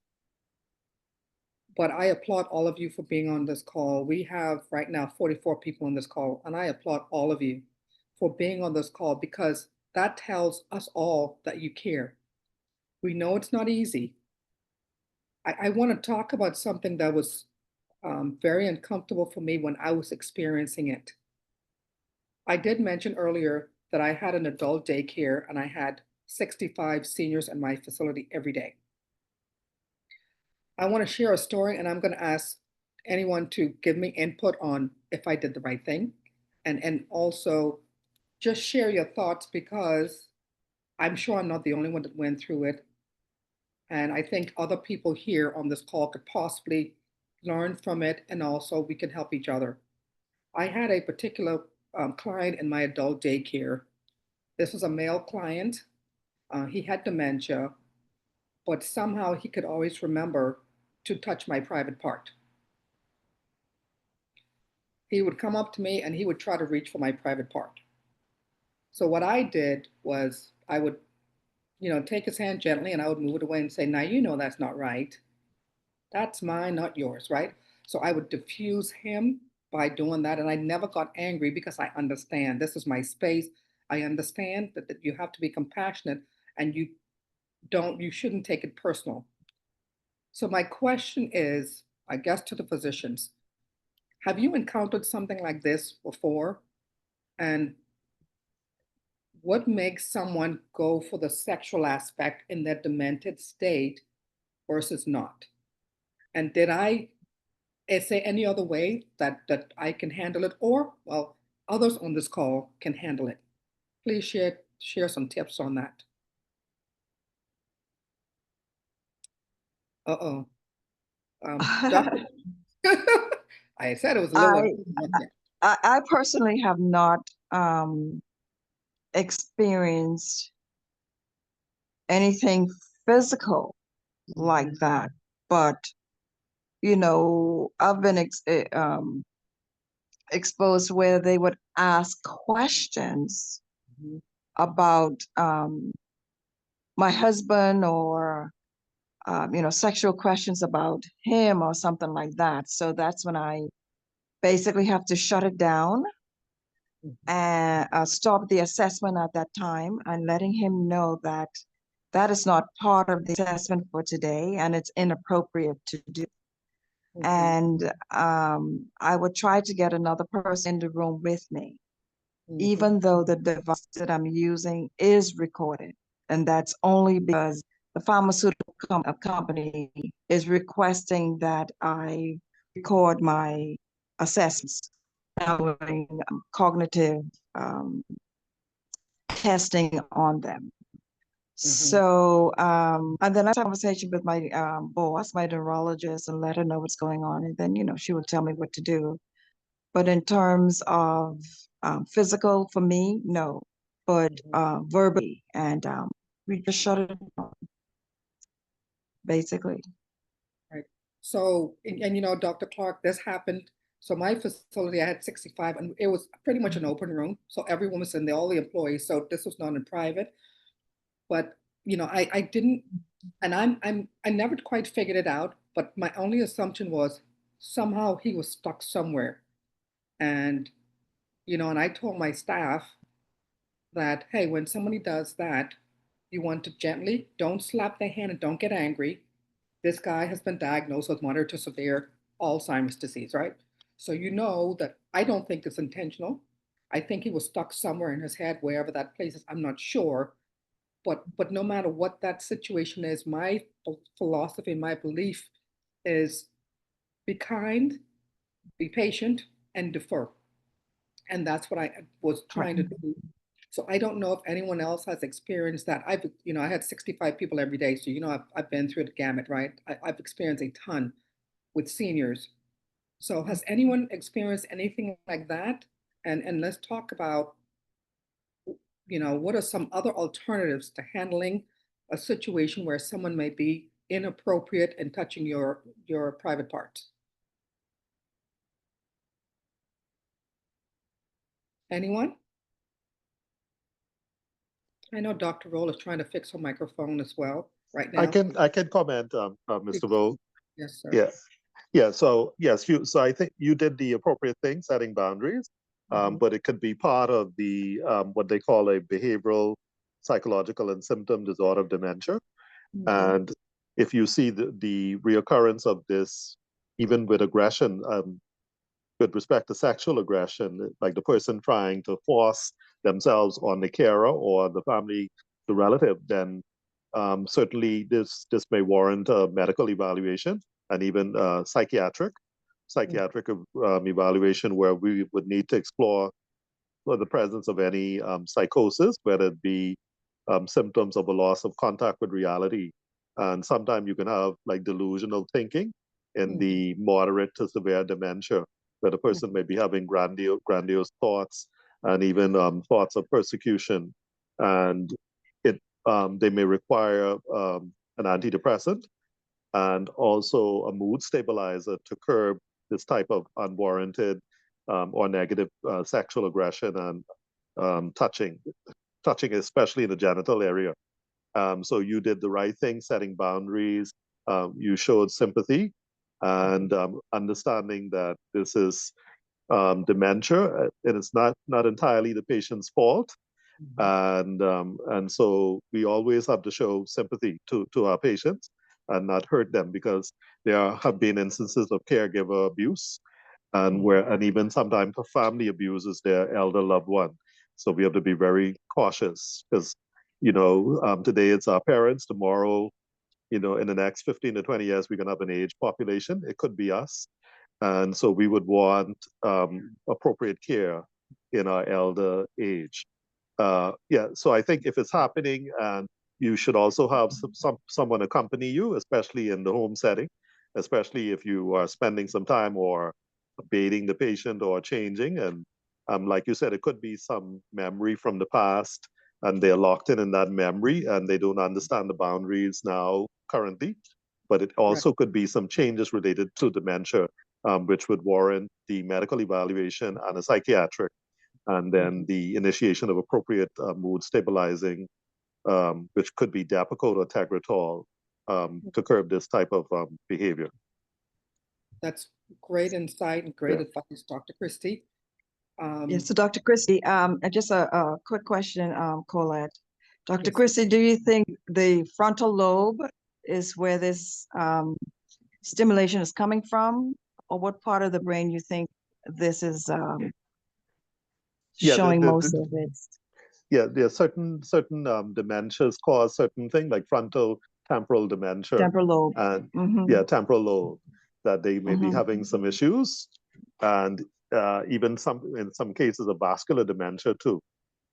But I applaud all of you for being on this call. We have right now 44 people on this call, and I applaud all of you for being on this call because that tells us all that you care. We know it's not easy. I want to talk about something that was very uncomfortable for me when I was experiencing it. I did mention earlier that I had an adult daycare and I had 65 seniors in my facility every day. I want to share a story and I'm going to ask anyone to give me input on if I did the right thing and also just share your thoughts because I'm sure I'm not the only one that went through it. And I think other people here on this call could possibly learn from it and also we can help each other. I had a particular client in my adult daycare. This was a male client. He had dementia, but somehow he could always remember to touch my private part. He would come up to me and he would try to reach for my private part. So what I did was I would, take his hand gently and I would move it away and say, now you know that's not right. That's mine, not yours, right? So I would diffuse him by doing that. And I never got angry because I understand this is my space. I understand that you have to be compassionate and you shouldn't take it personal. So my question is, I guess to the physicians, have you encountered something like this before? And what makes someone go for the sexual aspect in their demented state versus not? And did I say any other way that I can handle it, or well, others on this call can handle it? Please share some tips on that. Uh-oh. Doctor, I said it was a little. I personally have not experienced anything physical like that, but I've been exposed where they would ask questions about my husband or sexual questions about him or something like that. So that's when I basically have to shut it down and stop the assessment at that time and letting him know that that is not part of the assessment for today, and it's inappropriate to do. And I would try to get another person in the room with me, even though the device that I'm using is recorded. And that's only because the pharmaceutical company is requesting that I record my assessments, doing cognitive testing on them. So, and then I had a conversation with my boss, my neurologist, and let her know what's going on. And then, you know, she would tell me what to do. But in terms of physical, for me, no. But verbally, and we just shut it down, basically. Right. So, and you know, Dr. Clark, this happened. So my facility, I had 65, and it was pretty much an open room. So everyone was in there, all the employees. So this was not in private. But you know, I didn't, and I never quite figured it out. But my only assumption was somehow he was stuck somewhere. And you know, and I told my staff that, hey, when somebody does that, you want to gently, don't slap their hand and don't get angry. This guy has been diagnosed with moderate to severe Alzheimer's disease, right? So you know that I don't think it's intentional. I think he was stuck somewhere in his head, wherever that place is. I'm not sure. But no matter what that situation is, my philosophy, my belief is be kind, be patient, and defer. And that's what I was trying to do. So I don't know if anyone else has experienced that. You know, I had 65 people every day. So, you know, I've been through the gamut, right? I've experienced a ton with seniors. So has anyone experienced anything like that? And let's talk about, you know, what are some other alternatives to handling a situation where someone may be inappropriate in touching your private parts? Anyone? I know Dr. Roll is trying to fix her microphone as well right now. I can comment, Mr. Vo. Yes, sir. Yeah. Yeah. So yes, so I think you did the appropriate thing, setting boundaries. But it could be part of the what they call a behavioral, psychological, and symptom disorder of dementia. And if you see the reoccurrence of this, even with aggression, with respect to sexual aggression, like the person trying to force themselves on the carer or the family, the relative, then certainly this may warrant a medical evaluation and even psychiatric evaluation, where we would need to explore the presence of any psychosis, whether it be symptoms of a loss of contact with reality. And sometimes you can have like delusional thinking in the moderate to severe dementia, where the person may be having grandiose thoughts and even thoughts of persecution. And they may require an antidepressant and also a mood stabilizer to curb this type of unwarranted or negative sexual aggression and touching, especially in the genital area. So you did the right thing, setting boundaries. You showed sympathy and understanding that this is dementia, and it's not entirely the patient's fault. And so we always have to show sympathy to our patients and not hurt them, because there have been instances of caregiver abuse and even sometimes the family abuses their elder loved one. So we have to be very cautious, because today it's our parents, tomorrow, in the next 15 to 20 years, we're going to have an aged population. It could be us. And so we would want appropriate care in our elder age. So I think if it's happening, and you should also have someone accompany you, especially in the home setting, especially if you are spending some time or bathing the patient or changing. And like you said, it could be some memory from the past, and they're locked in that memory, and they don't understand the boundaries now currently. But it also could be some changes related to dementia, which would warrant the medical evaluation and a psychiatric, and then the initiation of appropriate mood stabilizing, which could be Depakote or Tegretol, to curb this type of behavior. That's great insight and great advice, Dr. Christie. Yeah, so Dr. Christie, just a quick question, Colette. Dr. Yes. Christie, do you think the frontal lobe is where this stimulation is coming from? Or what part of the brain you think this is Yeah, showing most of its? yeah, certain dementias cause certain thing like frontal temporal dementia Temporal lobe. and Mm-hmm. temporal lobe, that they may be Mm-hmm. having some issues, and even in some cases of vascular dementia too,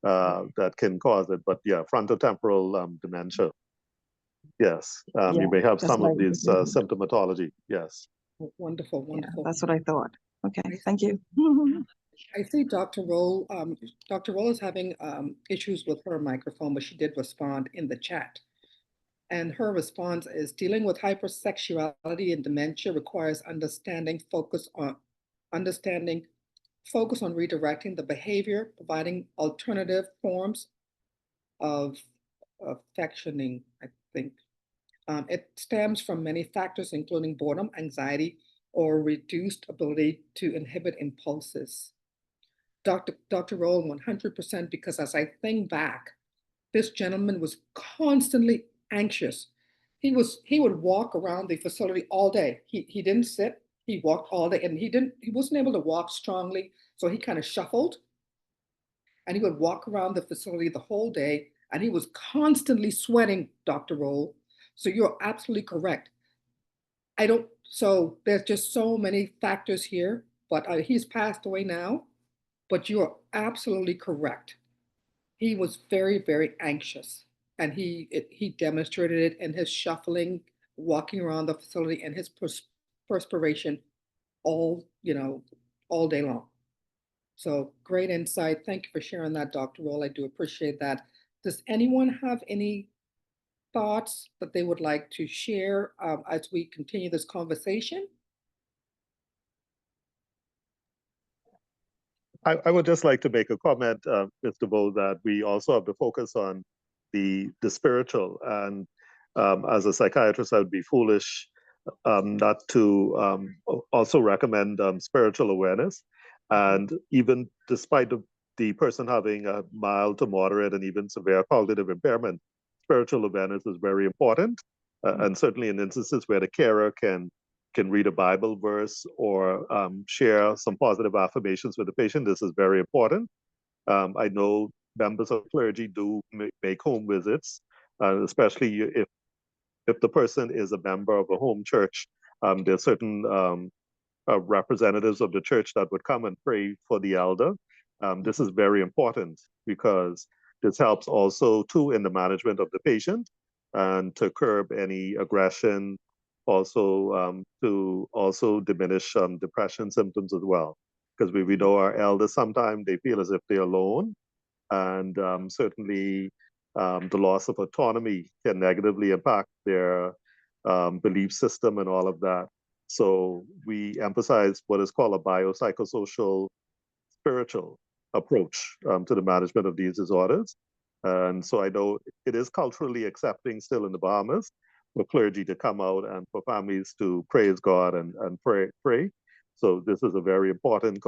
that can cause it. But yeah, frontotemporal dementia. Yes, Yeah, you may have that's some what I of these symptomatology. Yes. Wonderful, yeah, wonderful. that's what I thought. Okay, I, thank you. I see Dr. Roll. Dr. Roll is having issues with her microphone, but she did respond in the chat. And her response is dealing with hypersexuality and dementia requires understanding, focus on redirecting the behavior, providing alternative forms of affectioning, I think. It stems from many factors, including boredom, anxiety, or reduced ability to inhibit impulses. Dr. Roll, 100%, because as I think back, this gentleman was constantly anxious. He would walk around the facility all day. He didn't sit, he walked all day, and he wasn't able to walk strongly, so he kind of shuffled, and he would walk around the facility the whole day, and he was constantly sweating, Dr. Roll. So you're absolutely correct. So there's just so many factors here, but he's passed away now, but you are absolutely correct. He was very, very anxious, and he demonstrated it in his shuffling, walking around the facility, and his perspiration all, all day long. So great insight. Thank you for sharing that, Dr. Roll. I do appreciate that. Does anyone have any thoughts that they would like to share as we continue this conversation? I would just like to make a comment, Mr. Bo, that we also have to focus on the spiritual. And as a psychiatrist, I would be foolish not to also recommend spiritual awareness. And even despite the person having a mild to moderate and even severe cognitive impairment, spiritual awareness is very important. And certainly in instances where the carer can read a Bible verse or share some positive affirmations with the patient, this is very important. I know members of clergy do make home visits, especially if the person is a member of a home church. There are certain representatives of the church that would come and pray for the elder. This is very important because this helps also too in the management of the patient and to curb any aggression, also to also diminish depression symptoms as well. Because we know our elders sometimes they feel as if they're alone, and certainly the loss of autonomy can negatively impact their belief system and all of that. So we emphasize what is called a biopsychosocial spiritual approach to the management of these disorders. And so I know it is culturally accepting still in the Bahamas for clergy to come out and for families to praise God and pray. So this is a very important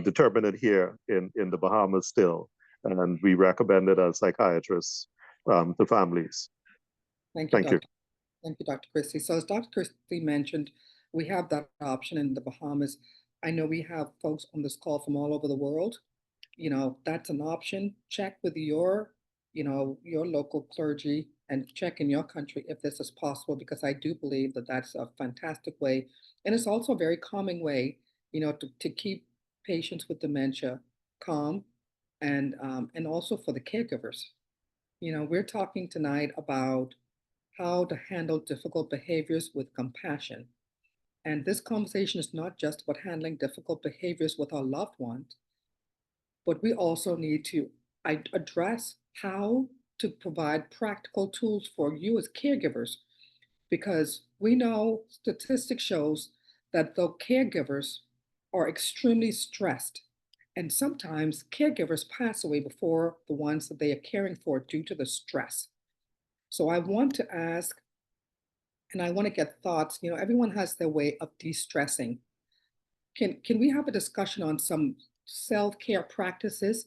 determinant here in the Bahamas still. And we recommend it as psychiatrists to families. Thank you, Thank you. Dr. Thank you, Dr. Christie. So as Dr. Christie mentioned, we have that option in the Bahamas. I know we have folks on this call from all over the world. That's an option. Check with your local clergy and check in your country if this is possible, because I do believe that that's a fantastic way. And it's also a very calming way, to keep patients with dementia calm, and also for the caregivers. We're talking tonight about how to handle difficult behaviors with compassion. And this conversation is not just about handling difficult behaviors with our loved ones, but we also need to address how to provide practical tools for you as caregivers, because we know statistics shows that the caregivers are extremely stressed, and sometimes caregivers pass away before the ones that they are caring for due to the stress. So I want to ask, and I want to get thoughts. Everyone has their way of de-stressing. Can we have a discussion on some self-care practices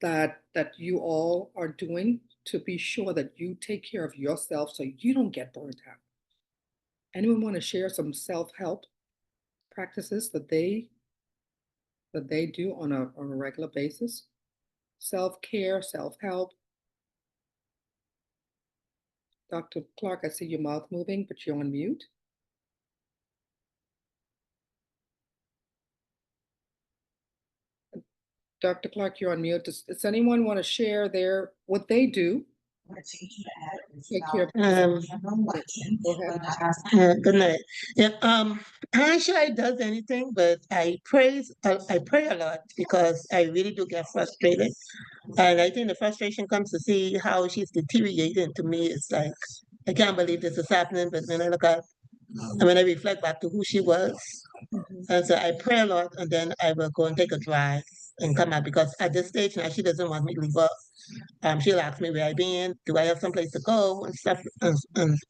that you all are doing to be sure that you take care of yourself so you don't get burned out? Anyone want to share some self-help practices that they do on a regular basis? Self-care, self-help. Dr. Clark, I see your mouth moving, but you're on mute. Dr. Clark, you're on mute. Does anyone want to share what they do? Take care of Go ahead. Good night. Yeah, I'm not sure I does anything, but I pray a lot because I really do get frustrated. And I think the frustration comes to see how she's deteriorating. To me, it's like, I can't believe this is happening. But when I look at, and when I reflect back to who she was, and so I pray a lot, and then I will go and take a drive and come out because at this stage now she doesn't want me to leave up. She'll ask me where I been, do I have someplace to go, and stuff and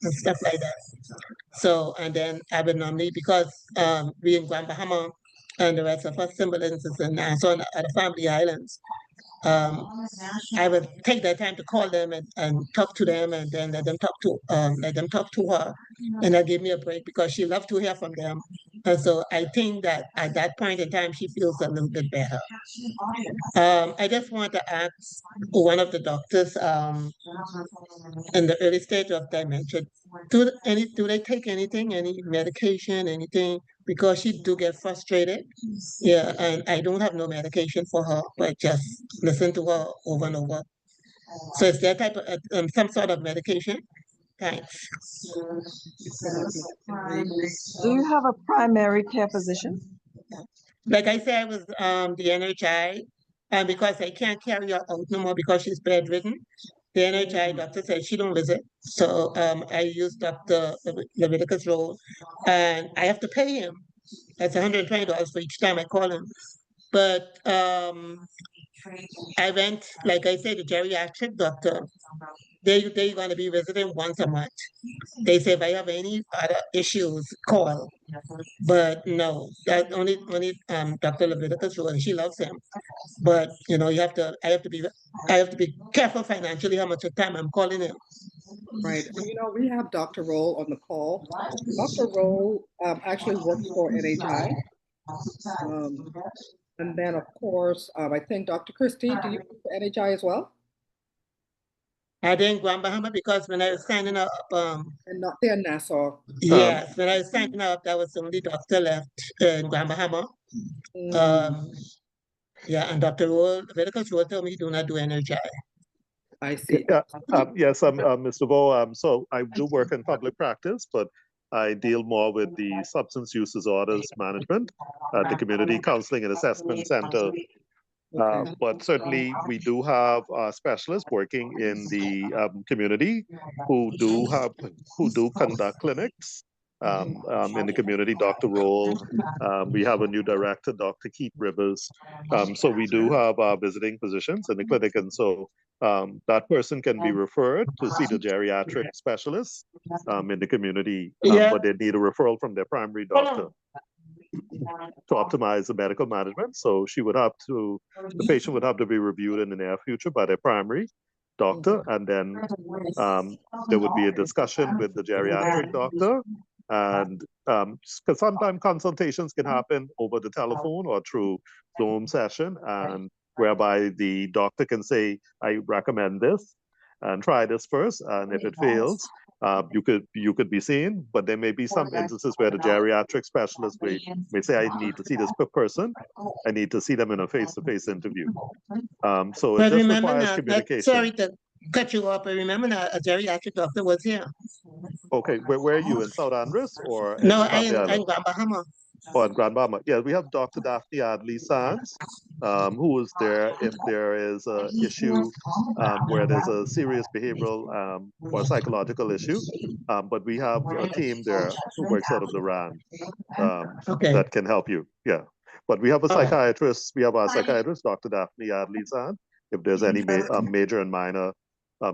stuff like that. So, and then I would normally, because we in Grand Bahama and the rest of us siblings is in Nassau and other family islands, um, I would take that time to call them and talk to them and then let them talk to her. And that gave me a break because she loved to hear from them. And so I think that at that point in time, she feels a little bit better. I just want to ask one of the doctors in the early stage of dementia, do they take anything, any medication, anything? Because she do get frustrated. Yeah, and I don't have no medication for her, but just listen to her over and over. So is there type of some sort of medication? Thanks. Do you have a primary care physician? Like I said, I was the NHI, and because I can't carry her out no more because she's bedridden, the NHI doctor said she don't visit. So I use Dr. Leviticus role, and I have to pay him. That's $120 for each time I call him. But I went, like I said, the geriatric doctor. They're going to be visiting once a month. They say if I have any other issues, call. But no, that only Dr. Leviticus role, and she loves him. But you know, I have to be careful financially how much of time I'm calling him. Right. And we have Dr. Roll on the call. Dr. Roll actually works for NHI. Um, and then, of course, I think Dr. Christie, do you work for NHI as well? I didn't go on Bahama because when I was signing up, And not there in Nassau. yes, when I was signing up, that was the only doctor left in Grand Bahama. Yeah, and Dr. Roll, Leviticus Roll told me do not do NHI. I see. Yes, Mr. Vo. So I do work in public practice, but I deal more with the substance use disorders management at the Community Counseling and Assessment Center. Okay. But certainly we do have specialists working in the community who do conduct clinics in the community. Dr. Roll, we have a new director, Dr. Keith Rivers. So we do have visiting physicians in the clinic, and so that person can be referred to see the geriatric specialist in the community, but they need a referral from their primary doctor to optimize the medical management. So the patient would have to be reviewed in the near future by their primary doctor, and then there would be a discussion with the geriatric doctor. And because sometimes consultations can happen over the telephone or through Zoom session, and whereby the doctor can say, I recommend this and try this first. And if it fails, you could be seen, but there may be some instances where the geriatric specialist may say, I need to see this person. I need to see them in a face-to-face interview. So it just requires communication. Sorry to cut you off, but remember that a geriatric doctor was here. Okay, where are you, in South Andres or in No, Grand in Grand Bahama. Oh, in Grand Bahama. Yeah, we have Dr. Daphne Adley Sands, who is there if there is an issue where there's a serious behavioral or psychological issue. But we have a team there who works out of the RAN that can help you. Yeah. But we have a psychiatrist. We have our psychiatrist, Dr. Daphne Adley Sands, if there's any major and minor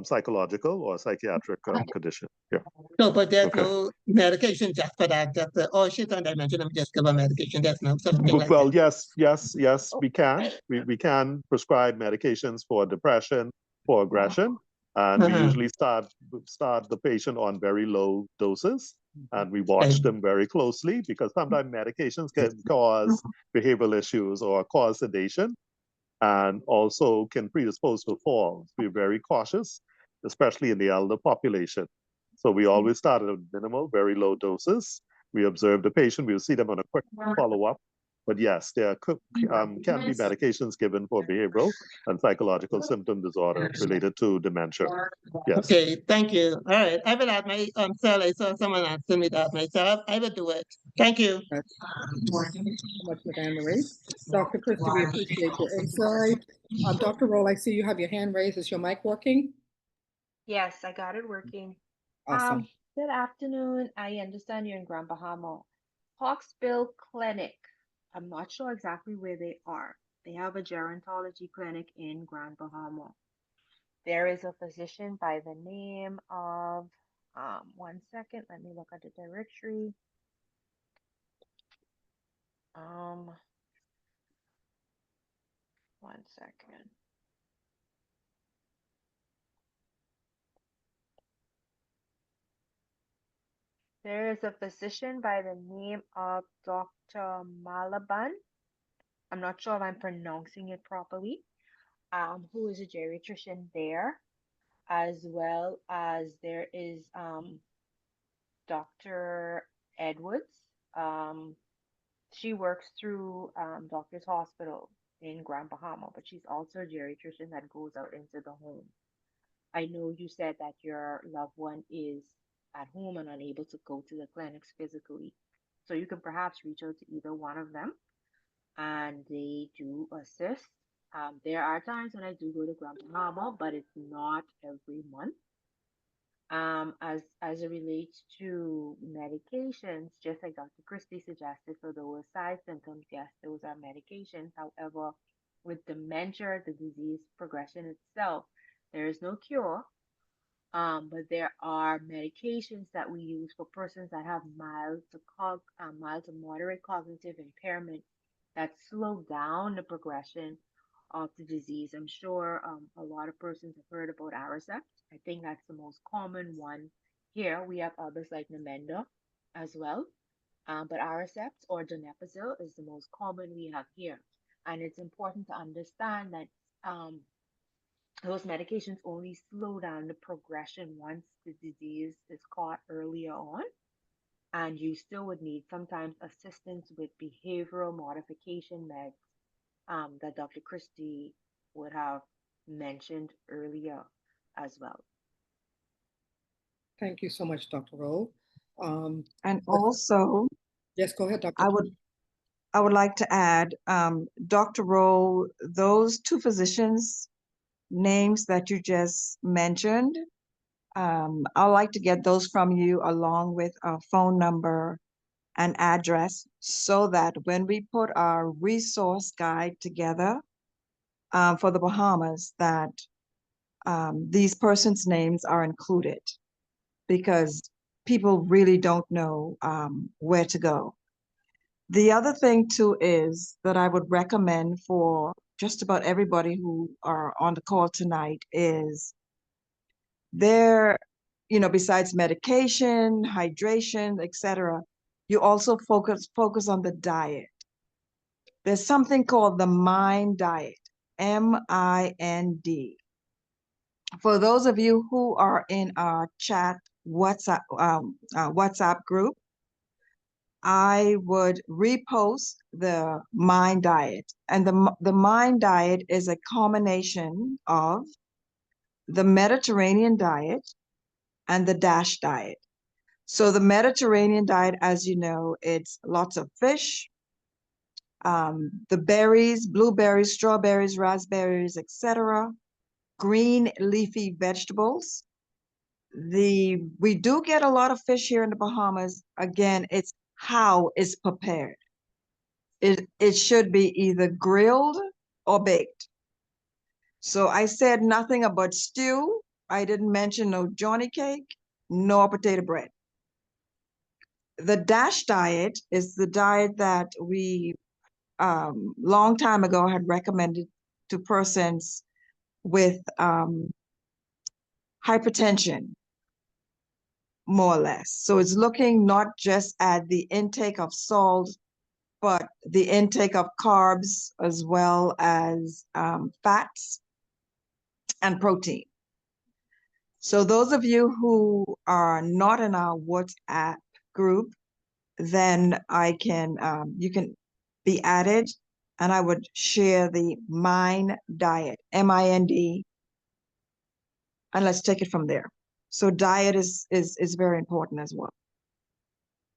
psychological or psychiatric condition. Yeah. No, but there's Okay. no medication just for that. Just oh, she's on dementia. Let me just give her medication. There's no something like Well, that. yes, we can. We can prescribe medications for depression, for aggression, and we usually start the patient on very low doses, and we watch them very closely because sometimes medications can cause behavioral issues or cause sedation, and also can predispose to falls. We're very cautious, especially in the elder population. So we always start at minimal, very low doses. We observe the patient. We'll see them on a quick follow-up. But yes, there can be medications given for behavioral and psychological symptom disorder related to dementia. Yes. Okay, thank you. All right, I will add my cell. I saw someone asking me that myself. I will do it. Thank you. Thank you so much, Ms. Anne Marie. Dr. Christie, we appreciate your insight. Dr. Roll, I see you have your hand raised. Is your mic working? Yes, I got it working. Awesome. Good afternoon. I understand you're in Grand Bahama. Hawksbill Clinic. I'm not sure exactly where they are. They have a gerontology clinic in Grand Bahama. There is a physician by the name of, one second, let me look at the directory. One second. There is a physician by the name of Dr. Malaban. I'm not sure if I'm pronouncing it properly. Who is a geriatrician there, as well as there is Dr. Edwards. She works through Doctor's Hospital in Grand Bahama, but she's also a geriatrician that goes out into the home. I know you said that your loved one is at home and unable to go to the clinics physically. So you can perhaps reach out to either one of them and they do assist. There are times when I do go to Grand Bahama, but it's not every month. As it relates to medications, just like Dr. Christie suggested, for those side symptoms, yes, those are medications. However, with dementia, the disease progression itself, there is no cure. But there are medications that we use for persons that have mild to moderate cognitive impairment that slow down the progression of the disease. I'm sure a lot of persons have heard about Aricept. I think that's the most common one here. We have others like Namenda as well, but Aricept or Donepezil is the most common we have here. And it's important to understand that those medications only slow down the progression once the disease is caught earlier on. And you still would need sometimes assistance with behavioral modification meds that Dr. Christie would have mentioned earlier as well. Thank you so much, Dr. Roll. And also, Yes, go ahead, Dr. I would like to add, Dr. Rowe, those two physicians' names that you just mentioned, I'd like to get those from you along with a phone number and address so that when we put our resource guide together for the Bahamas, that these persons' names are included because people really don't know where to go. The other thing too is that I would recommend for just about everybody who are on the call tonight is there, besides medication, hydration, etc., you also focus on the diet. There's something called the MIND diet, MIND. For those of you who are in our chat WhatsApp group, I would repost the MIND diet. And the MIND diet is a combination of the Mediterranean diet and the DASH diet. So the Mediterranean diet, as you know, it's lots of fish, the berries, blueberries, strawberries, raspberries, etc., green leafy vegetables. We do get a lot of fish here in the Bahamas. Again, it's how it's prepared. It should be either grilled or baked. So I said nothing about stew I didn't mention no Johnny cake, no potato bread. The DASH diet is the diet that we long time ago had recommended to persons with hypertension, more or less. So it's looking not just at the intake of salt, but the intake of carbs as well as fats and protein. So those of you who are not in our WhatsApp group, then you can be added, and I would share the Mind diet, MIND, and let's take it from there. So diet is very important as well.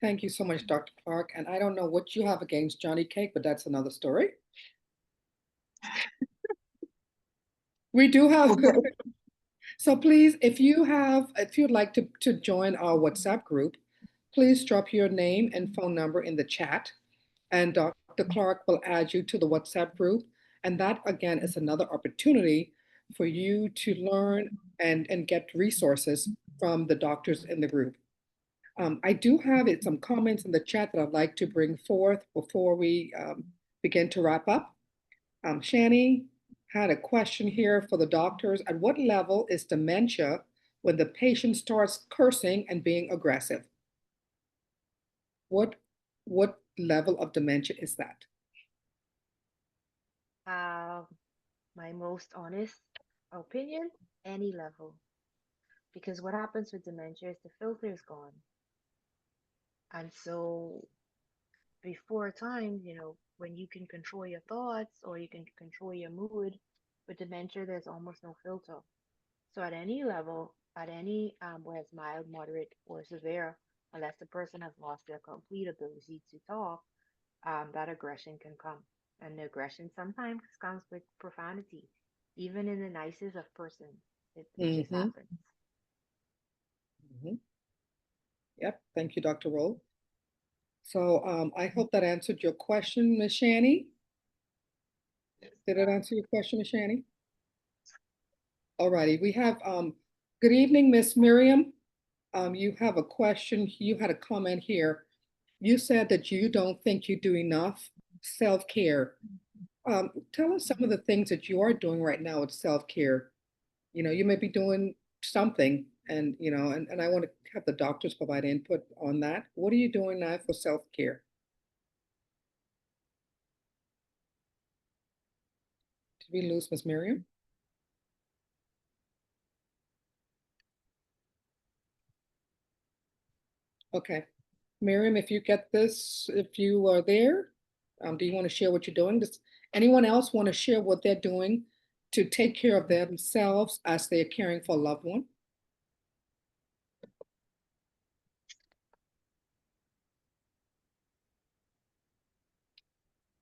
Thank you so much, Dr. Clark. And I don't know what you have against Johnny Cake, but that's another story. We do have. Okay. So please, if you'd like to join our WhatsApp group, please drop your name and phone number in the chat, and Dr. Clark will add you to the WhatsApp group. And that again is another opportunity for you to learn and get resources from the doctors in the group. I do have some comments in the chat that I'd like to bring forth before we begin to wrap up. Shani had a question here for the doctors. At what level is dementia when the patient starts cursing and being aggressive? What level of dementia is that? My most honest opinion, any level. Because what happens with dementia is the filter is gone. And so before time, when you can control your thoughts or you can control your mood, with dementia, there's almost no filter. So at any level, at any where it's mild, moderate, or severe, unless the person has lost their complete ability to talk, that aggression can come. And the aggression sometimes comes with profanity, even in the nicest of persons. It just happens. Yep. Thank you, Dr. Roll. So I hope that answered your question, Ms. Shani. Did it answer your question, Ms. Shani? All righty. We have good evening, Miss Miriam. You have a question. You had a comment here. You said that you don't think you do enough self-care. Tell us some of the things that you are doing right now with self-care. You may be doing something, and and I want to have the doctors provide input on that. What are you doing now for self-care? Did we lose Miss Miriam? Okay. Miriam, if you get this, if you are there, do you want to share what you're doing? Does anyone else want to share what they're doing to take care of themselves as they're caring for a loved one?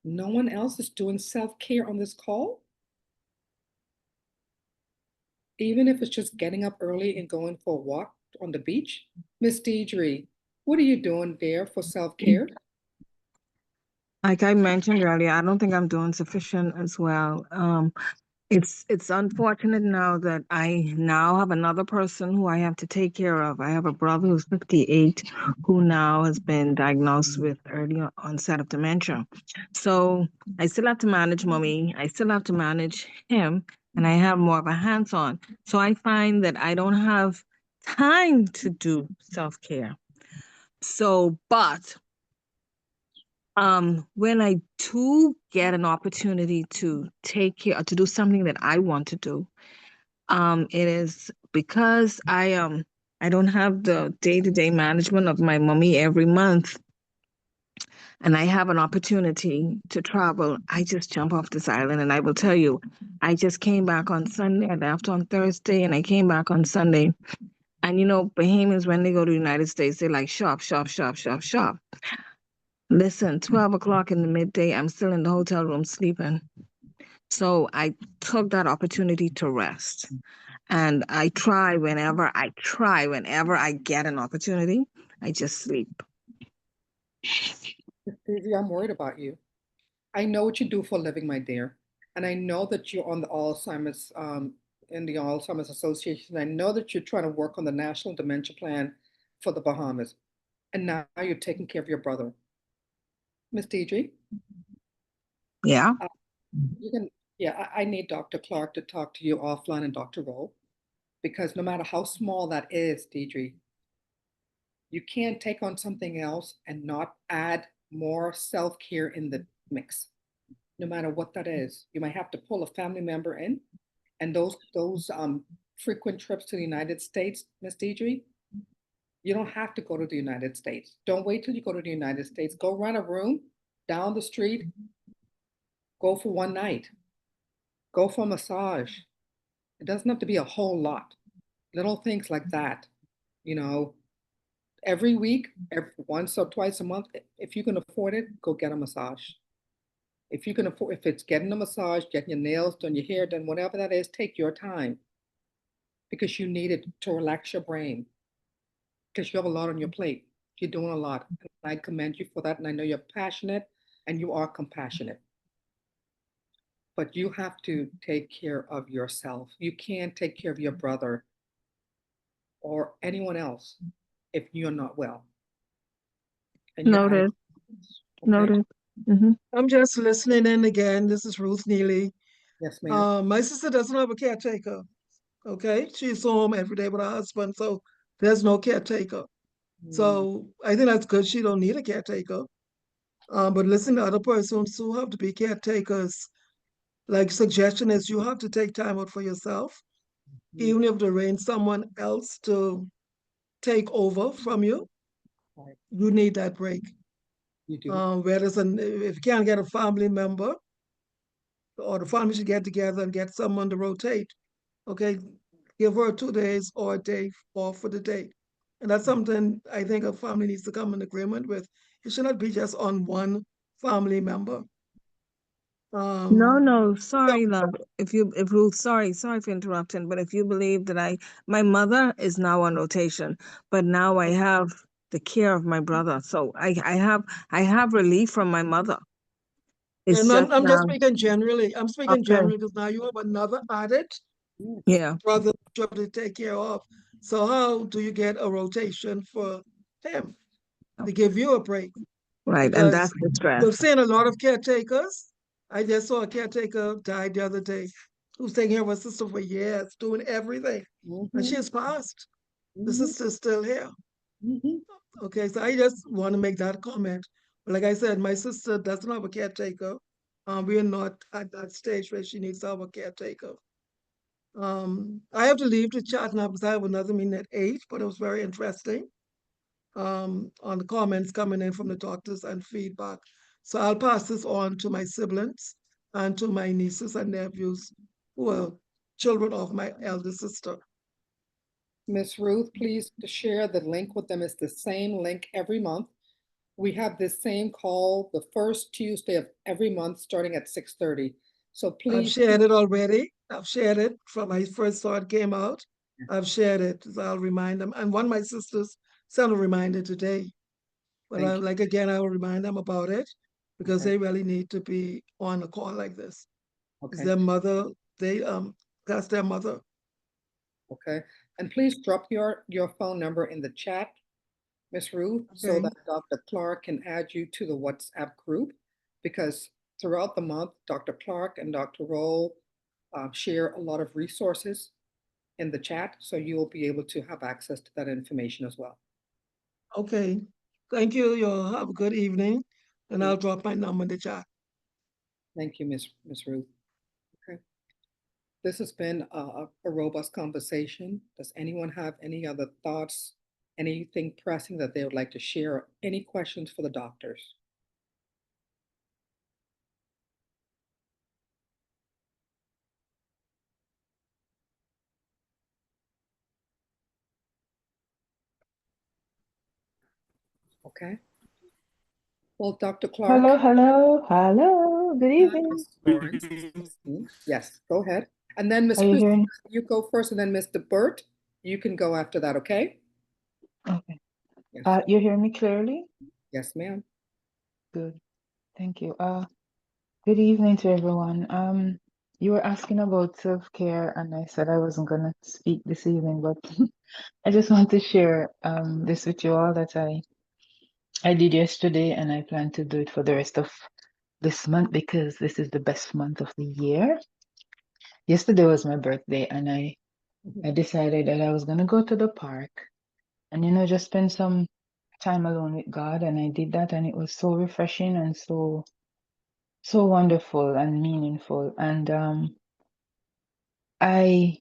No one else is doing self-care on this call? Even if it's just getting up early and going for a walk on the beach? Miss Deidre, what are you doing there for self-care? Like I mentioned earlier, I don't think I'm doing sufficient as well. It's unfortunate now that I now have another person who I have to take care of. I have a brother who's 58 who now has been diagnosed with early onset of dementia. So I still have to manage mommy. I still have to manage him, and I have more of a hands-on. So I find that I don't have time to do self-care. But when I do get an opportunity to take care, to do something that I want to do, it is because I don't have the day-to-day management of my mommy every month, and I have an opportunity to travel. I just jump off this island, and I will tell you, I just came back on Sunday. I left on Thursday, and I came back on Sunday. And Bahamians, when they go to the United States, they like shop, shop, shop, shop, shop. Listen, 12 o'clock in the midday, I'm still in the hotel room sleeping. So I took that opportunity to rest. And I try whenever I get an opportunity, I just sleep. Susie, I'm worried about you. I know what you do for a living, my dear. And I know that you're on the Alzheimer's in the Alzheimer's Association. I know that you're trying to work on the National Dementia Plan for the Bahamas, and now you're taking care of your brother. Miss Deidre, Yeah. you can, yeah, I need Dr. Clark to talk to you offline and Dr. Rowe, because no matter how small that is, Deidre, you can't take on something else and not add more self-care in the mix, no matter what that is. You might have to pull a family member in, and those frequent trips to the United States, Miss Deidre, you don't have to go to the United States. Don't wait till you go to the United States. Go rent a room down the street, go for one night, go for a massage. It doesn't have to be a whole lot. Little things like that, you know, every week, once or twice a month, if you can afford it, go get a massage. If you can afford, if it's getting a massage, getting your nails done, your hair done, whatever that is, take your time, because you need it to relax your brain, because you have a lot on your plate. You're doing a lot. And I commend you for that. And I know you're passionate and you are compassionate. But you have to take care of yourself. You can't take care of your brother or anyone else if you're not well. And you're Noted. okay? Noted. Mm-hmm. I'm just listening in again. This is Ruth Neely. Yes, ma'am. My sister doesn't have a caretaker. Okay, she's home every day with her husband, so there's no caretaker. So I think that's good. She don't need a caretaker. But listen to other persons who have to be caretakers. Like suggestion is you have to take time out for yourself, even if to arrange someone else to take over from you. Right. You need that break. You do. Whereas if you can't get a family member, or the family should get together and get someone to rotate. Okay, give her 2 days or a day off for the day. And that's something I think a family needs to come in agreement with. It should not be just on one family member. No, sorry, love. If Ruth, sorry for interrupting, but if you believe that my mother is now on rotation, but now I have the care of my brother. So I have relief from my mother. It's And just I'm just now. speaking generally. I'm speaking Okay. generally because now you have another added Yeah. brother to take care of. So how do you get a rotation for him to give you a break? Right. And Because that's the we've stress. seen a lot of caretakers. I just saw a caretaker died the other day who's taking care of her sister for years, doing everything. And she has passed. The sister's still here. Okay, so I just want to make that comment. But like I said, my sister doesn't have a caretaker. We are not at that stage where she needs to have a caretaker. I have to leave the chat now because I have another meeting at 8, but it was very interesting on the comments coming in from the doctors and feedback. So I'll pass this on to my siblings and to my nieces and nephews who are children of my elder sister. Miss Ruth, please to share the link with them. It's the same link every month. We have this same call the first Tuesday of every month starting at 6:30. So I've please. shared it already. I've shared it from my first saw it came out. I've shared it. So I'll remind them. And one of my sisters sent a reminder today. But Thank you. like again, I will remind them about it because Okay. they really need to be on a call like this. It's Okay. their mother, that's their mother. Okay. And please drop your phone number in the chat, Miss Ruth, so Okay. that Dr. Clark can add you to the WhatsApp group, because throughout the month, Dr. Clark and Dr. Roll share a lot of resources in the chat, so you'll be able to have access to that information as well. Okay. Thank you. You'll have a good evening. And I'll drop my number in the chat. Thank you, Miss Ruth. Okay. This has been a robust conversation. Does anyone have any other thoughts, anything pressing that they would like to share? Any questions for the doctors? Okay. Well, Dr. Clark. Hello. Good evening. Yes, go ahead. And then Miss Are you Christie, hearing? you go first, and then Mr. Burt, you can go after that, okay? Okay. Yes. You're hearing me clearly? Yes, ma'am. Good. Thank you. Good evening to everyone. You were asking about self-care, and I said I wasn't gonna speak this evening, but I just want to share this with you all that I did yesterday, and I plan to do it for the rest of this month because this is the best month of the year. Yesterday was my birthday, and I decided that I was gonna go to the park and just spend some time alone with God, and I did that, and it was so refreshing and so wonderful and meaningful. And I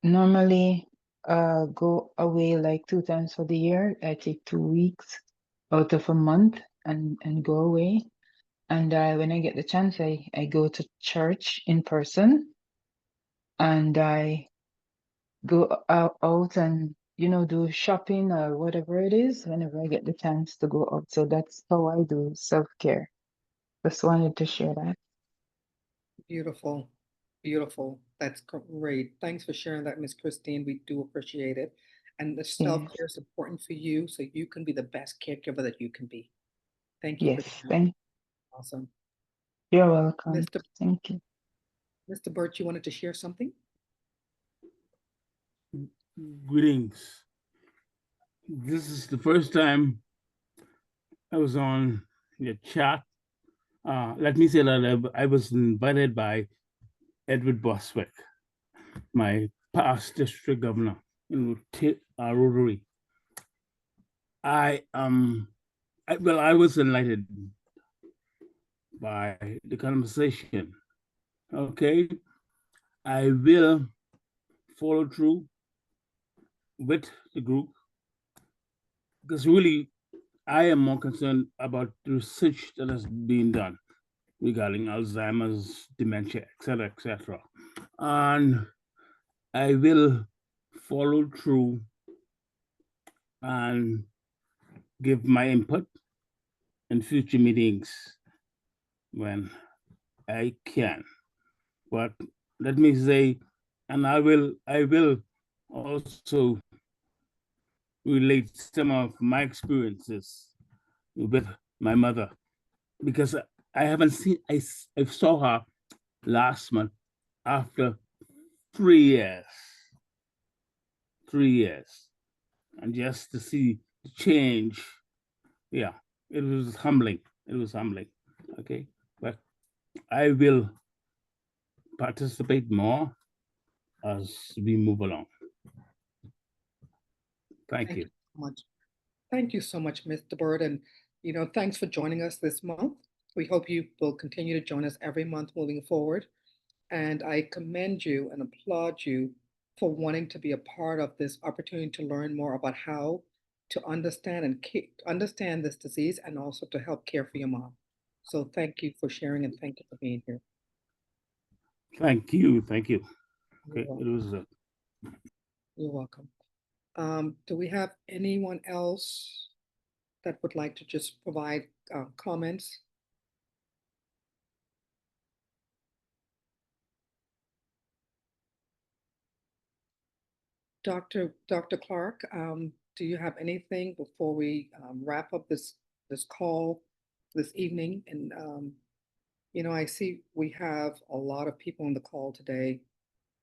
normally go away like 2 times for the year. I take 2 weeks out of a month and go away. And when I get the chance, I go to church in person, and I go out and do shopping or whatever it is whenever I get the chance to go out. So that's how I do self-care. Just wanted to share that. Beautiful. Beautiful. That's great. Thanks for sharing that, Miss Christine. We do appreciate it. And the Yes, self-care is important for you so you can be the best caregiver that you can be. Thank you for yes. sharing. Thank Awesome. You're welcome. Mr. Thank you. Mr. Burt, you wanted to share something? Greetings. This is the first time I was on your chat. Let me say that I was invited by Edward Boswick, my past district governor in Rotary. I was enlightened by the conversation. Okay, I will follow through with the group because really I am more concerned about the research that has been done regarding Alzheimer's, dementia, etc. And I will follow through and give my input in future meetings when I can. But let me say, and I will also relate some of my experiences with my mother because I haven't seen, I saw her last month after 3 years. 3 years. And just to see the change, yeah, it was humbling. It was humbling. Okay. But I will participate more as we move along. Thank you. So much. Thank you so much, Mr. Bird. And, thanks for joining us this month. We hope you will continue to join us every month moving forward. And I commend you and applaud you for wanting to be a part of this opportunity to learn more about how to understand and understand this disease and also to help care for your mom. So thank you for sharing and thank you for being here. Thank you. Thank you. You're Okay. welcome. It was You're welcome. Do we have anyone else that would like to just provide comments? Dr. Clark, do you have anything before we wrap up this call this evening? And I see we have a lot of people on the call today.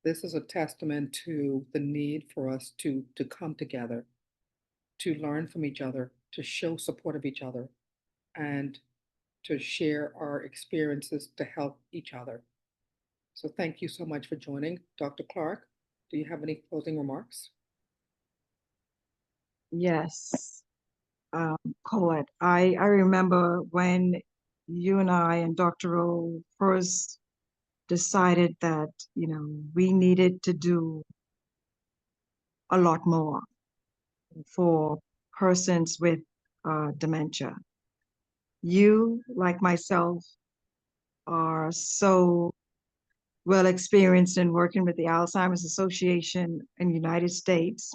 This is a testament to the need for us to come together, to learn from each other, to show support of each other, and to share our experiences to help each other. So thank you so much for joining. Dr. Clark, do you have any closing remarks? Yes, Colette, I remember when you and I and Dr. O first decided that, we needed to do a lot more for persons with dementia. You, like myself, are so well experienced in working with the Alzheimer's Association in the United States.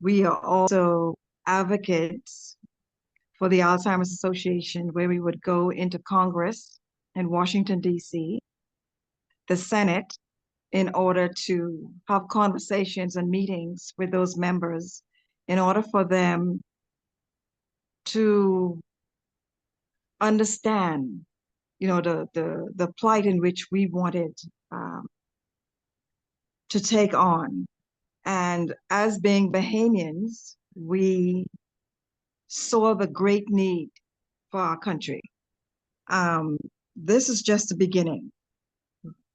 We are also advocates for the Alzheimer's Association, where we would go into Congress in Washington, D.C., the Senate, in order to have conversations and meetings with those members in order for them to understand the plight in which we wanted to take on. And as being Bahamians, we saw the great need for our country. This is just the beginning.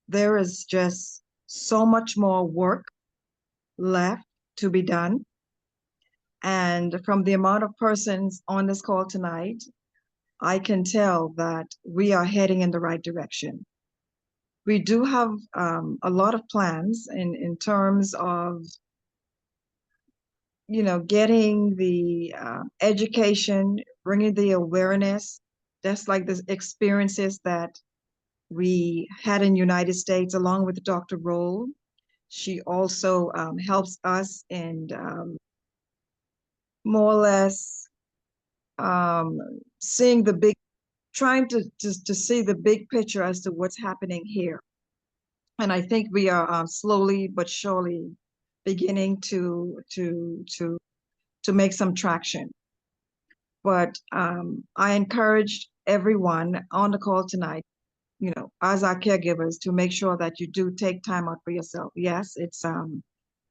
There is just so much more work left to be done. And from the amount of persons on this call tonight, I can tell that we are heading in the right direction. We do have a lot of plans in terms of, getting the education, bringing the awareness. That's like the experiences that we had in United States, along with Dr. Roll. She also helps us in more or less seeing the big, trying to see the big picture as to what's happening here. And I think we are slowly but surely beginning to make some traction. But I encourage everyone on the call tonight, as our caregivers, to make sure that you do take time out for yourself. Yes, it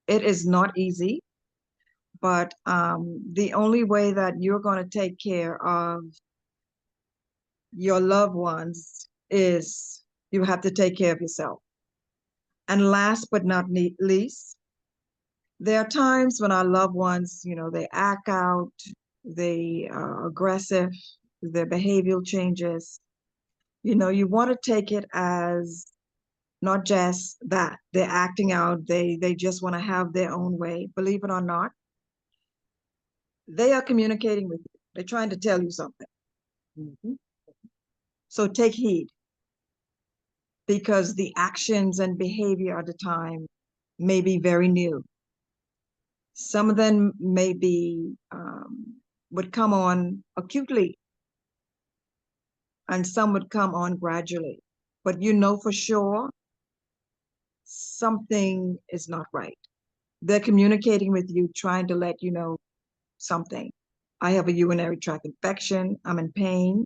is not easy, but the only way that you're going to take care of your loved ones is you have to take care of yourself. And last but not least, there are times when our loved ones, they act out, they are aggressive, their behavioral changes. You want to take it as not just that they're acting out, they just want to have their own way. Believe it or not, they are communicating with you. They're trying to tell you something. So take heed, because the actions and behavior at the time may be very new. Some of them may be, would come on acutely, and some would come on gradually. But for sure, something is not right. They're communicating with you, trying to let you know something. I have a urinary tract infection. I'm in pain.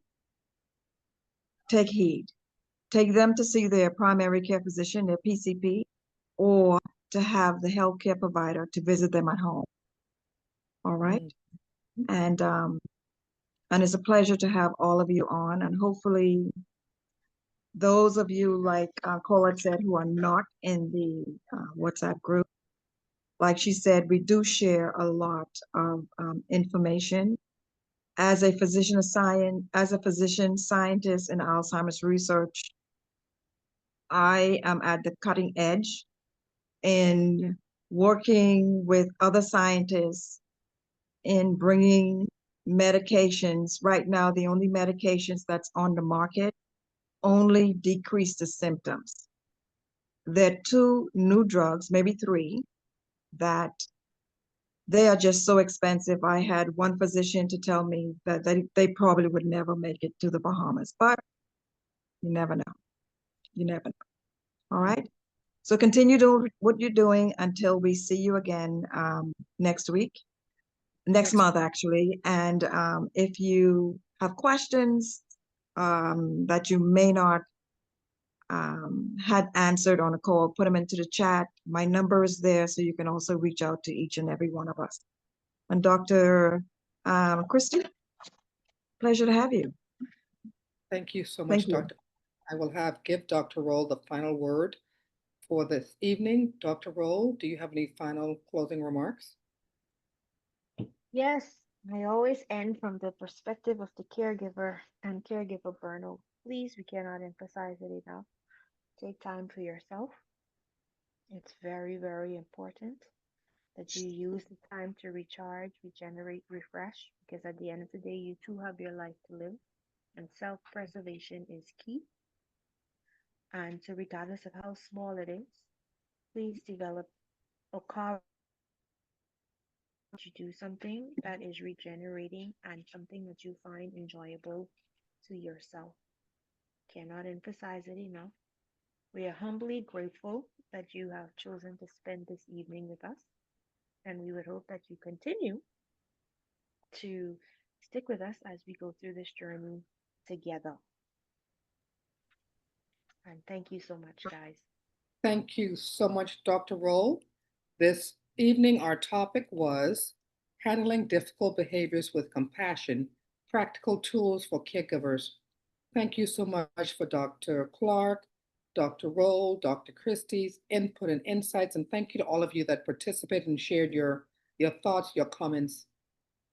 Take heed. Take them to see their primary care physician, their PCP, or to have the healthcare provider to visit them at home. All right. And it's a pleasure to have all of you on. And hopefully, those of you, like Colette said, who are not in the WhatsApp group, like she said, we do share a lot of information. As a physician scientist in Alzheimer's research, I am at the cutting edge in working with other scientists in bringing medications. Right now, the only medications that's on the market only decrease the symptoms. There are 2 new drugs, maybe 3, that they are just so expensive. I had one physician to tell me that they probably would never make it to the Bahamas, but you never know. You never know. All right. So continue doing what you're doing until we see you again next month, actually. And if you have questions that you may not had answered on a call, put them into the chat. My number is there, so you can also reach out to each and every one of us. And Dr. Christy, pleasure to have you. Thank you so much, Thank you. Dr. I will give Dr. Roll the final word for this evening. Dr. Roll, do you have any final closing remarks? Yes, I always end from the perspective of the caregiver and caregiver burnout. Please, we cannot emphasize it enough. Take time for yourself. It's very, very important that you use the time to recharge, regenerate, refresh, because at the end of the day, you too have your life to live, and self-preservation is key. And so, regardless of how small it is, please develop a car to do something that is regenerating and something that you find enjoyable to yourself. Cannot emphasize it enough. We are humbly grateful that you have chosen to spend this evening with us, and we would hope that you continue to stick with us as we go through this journey together. And thank you so much, guys. Thank you so much, Dr. Roll. This evening, our topic was handling difficult behaviors with compassion, practical tools for caregivers. Thank you so much for Dr. Clark, Dr. Roll, Dr. Christie's input and insights, and thank you to all of you that participated and shared your thoughts, your comments,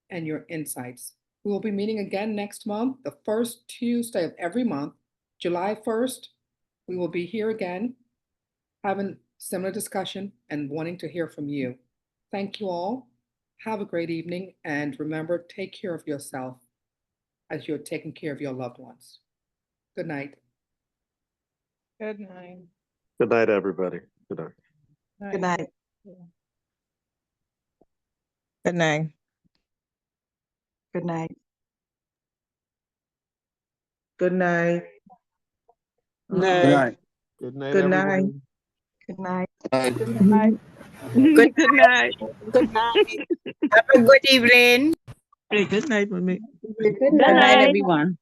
and your insights. We will be meeting again next month, the first Tuesday of every month, July 1st. We will be here again, having similar discussion and wanting to hear from you. Thank you all. Have a great evening, and remember, take care of yourself as you're taking care of your loved ones. Good night. Good night. Good night, everybody. Good night. Good night. Good night. Good night. Good night. Good night. Good night, Good night. everyone. Good night. Good night. Good night. Good night. Have a good evening. Hey, good night, mommy. Good Good night, night. everyone.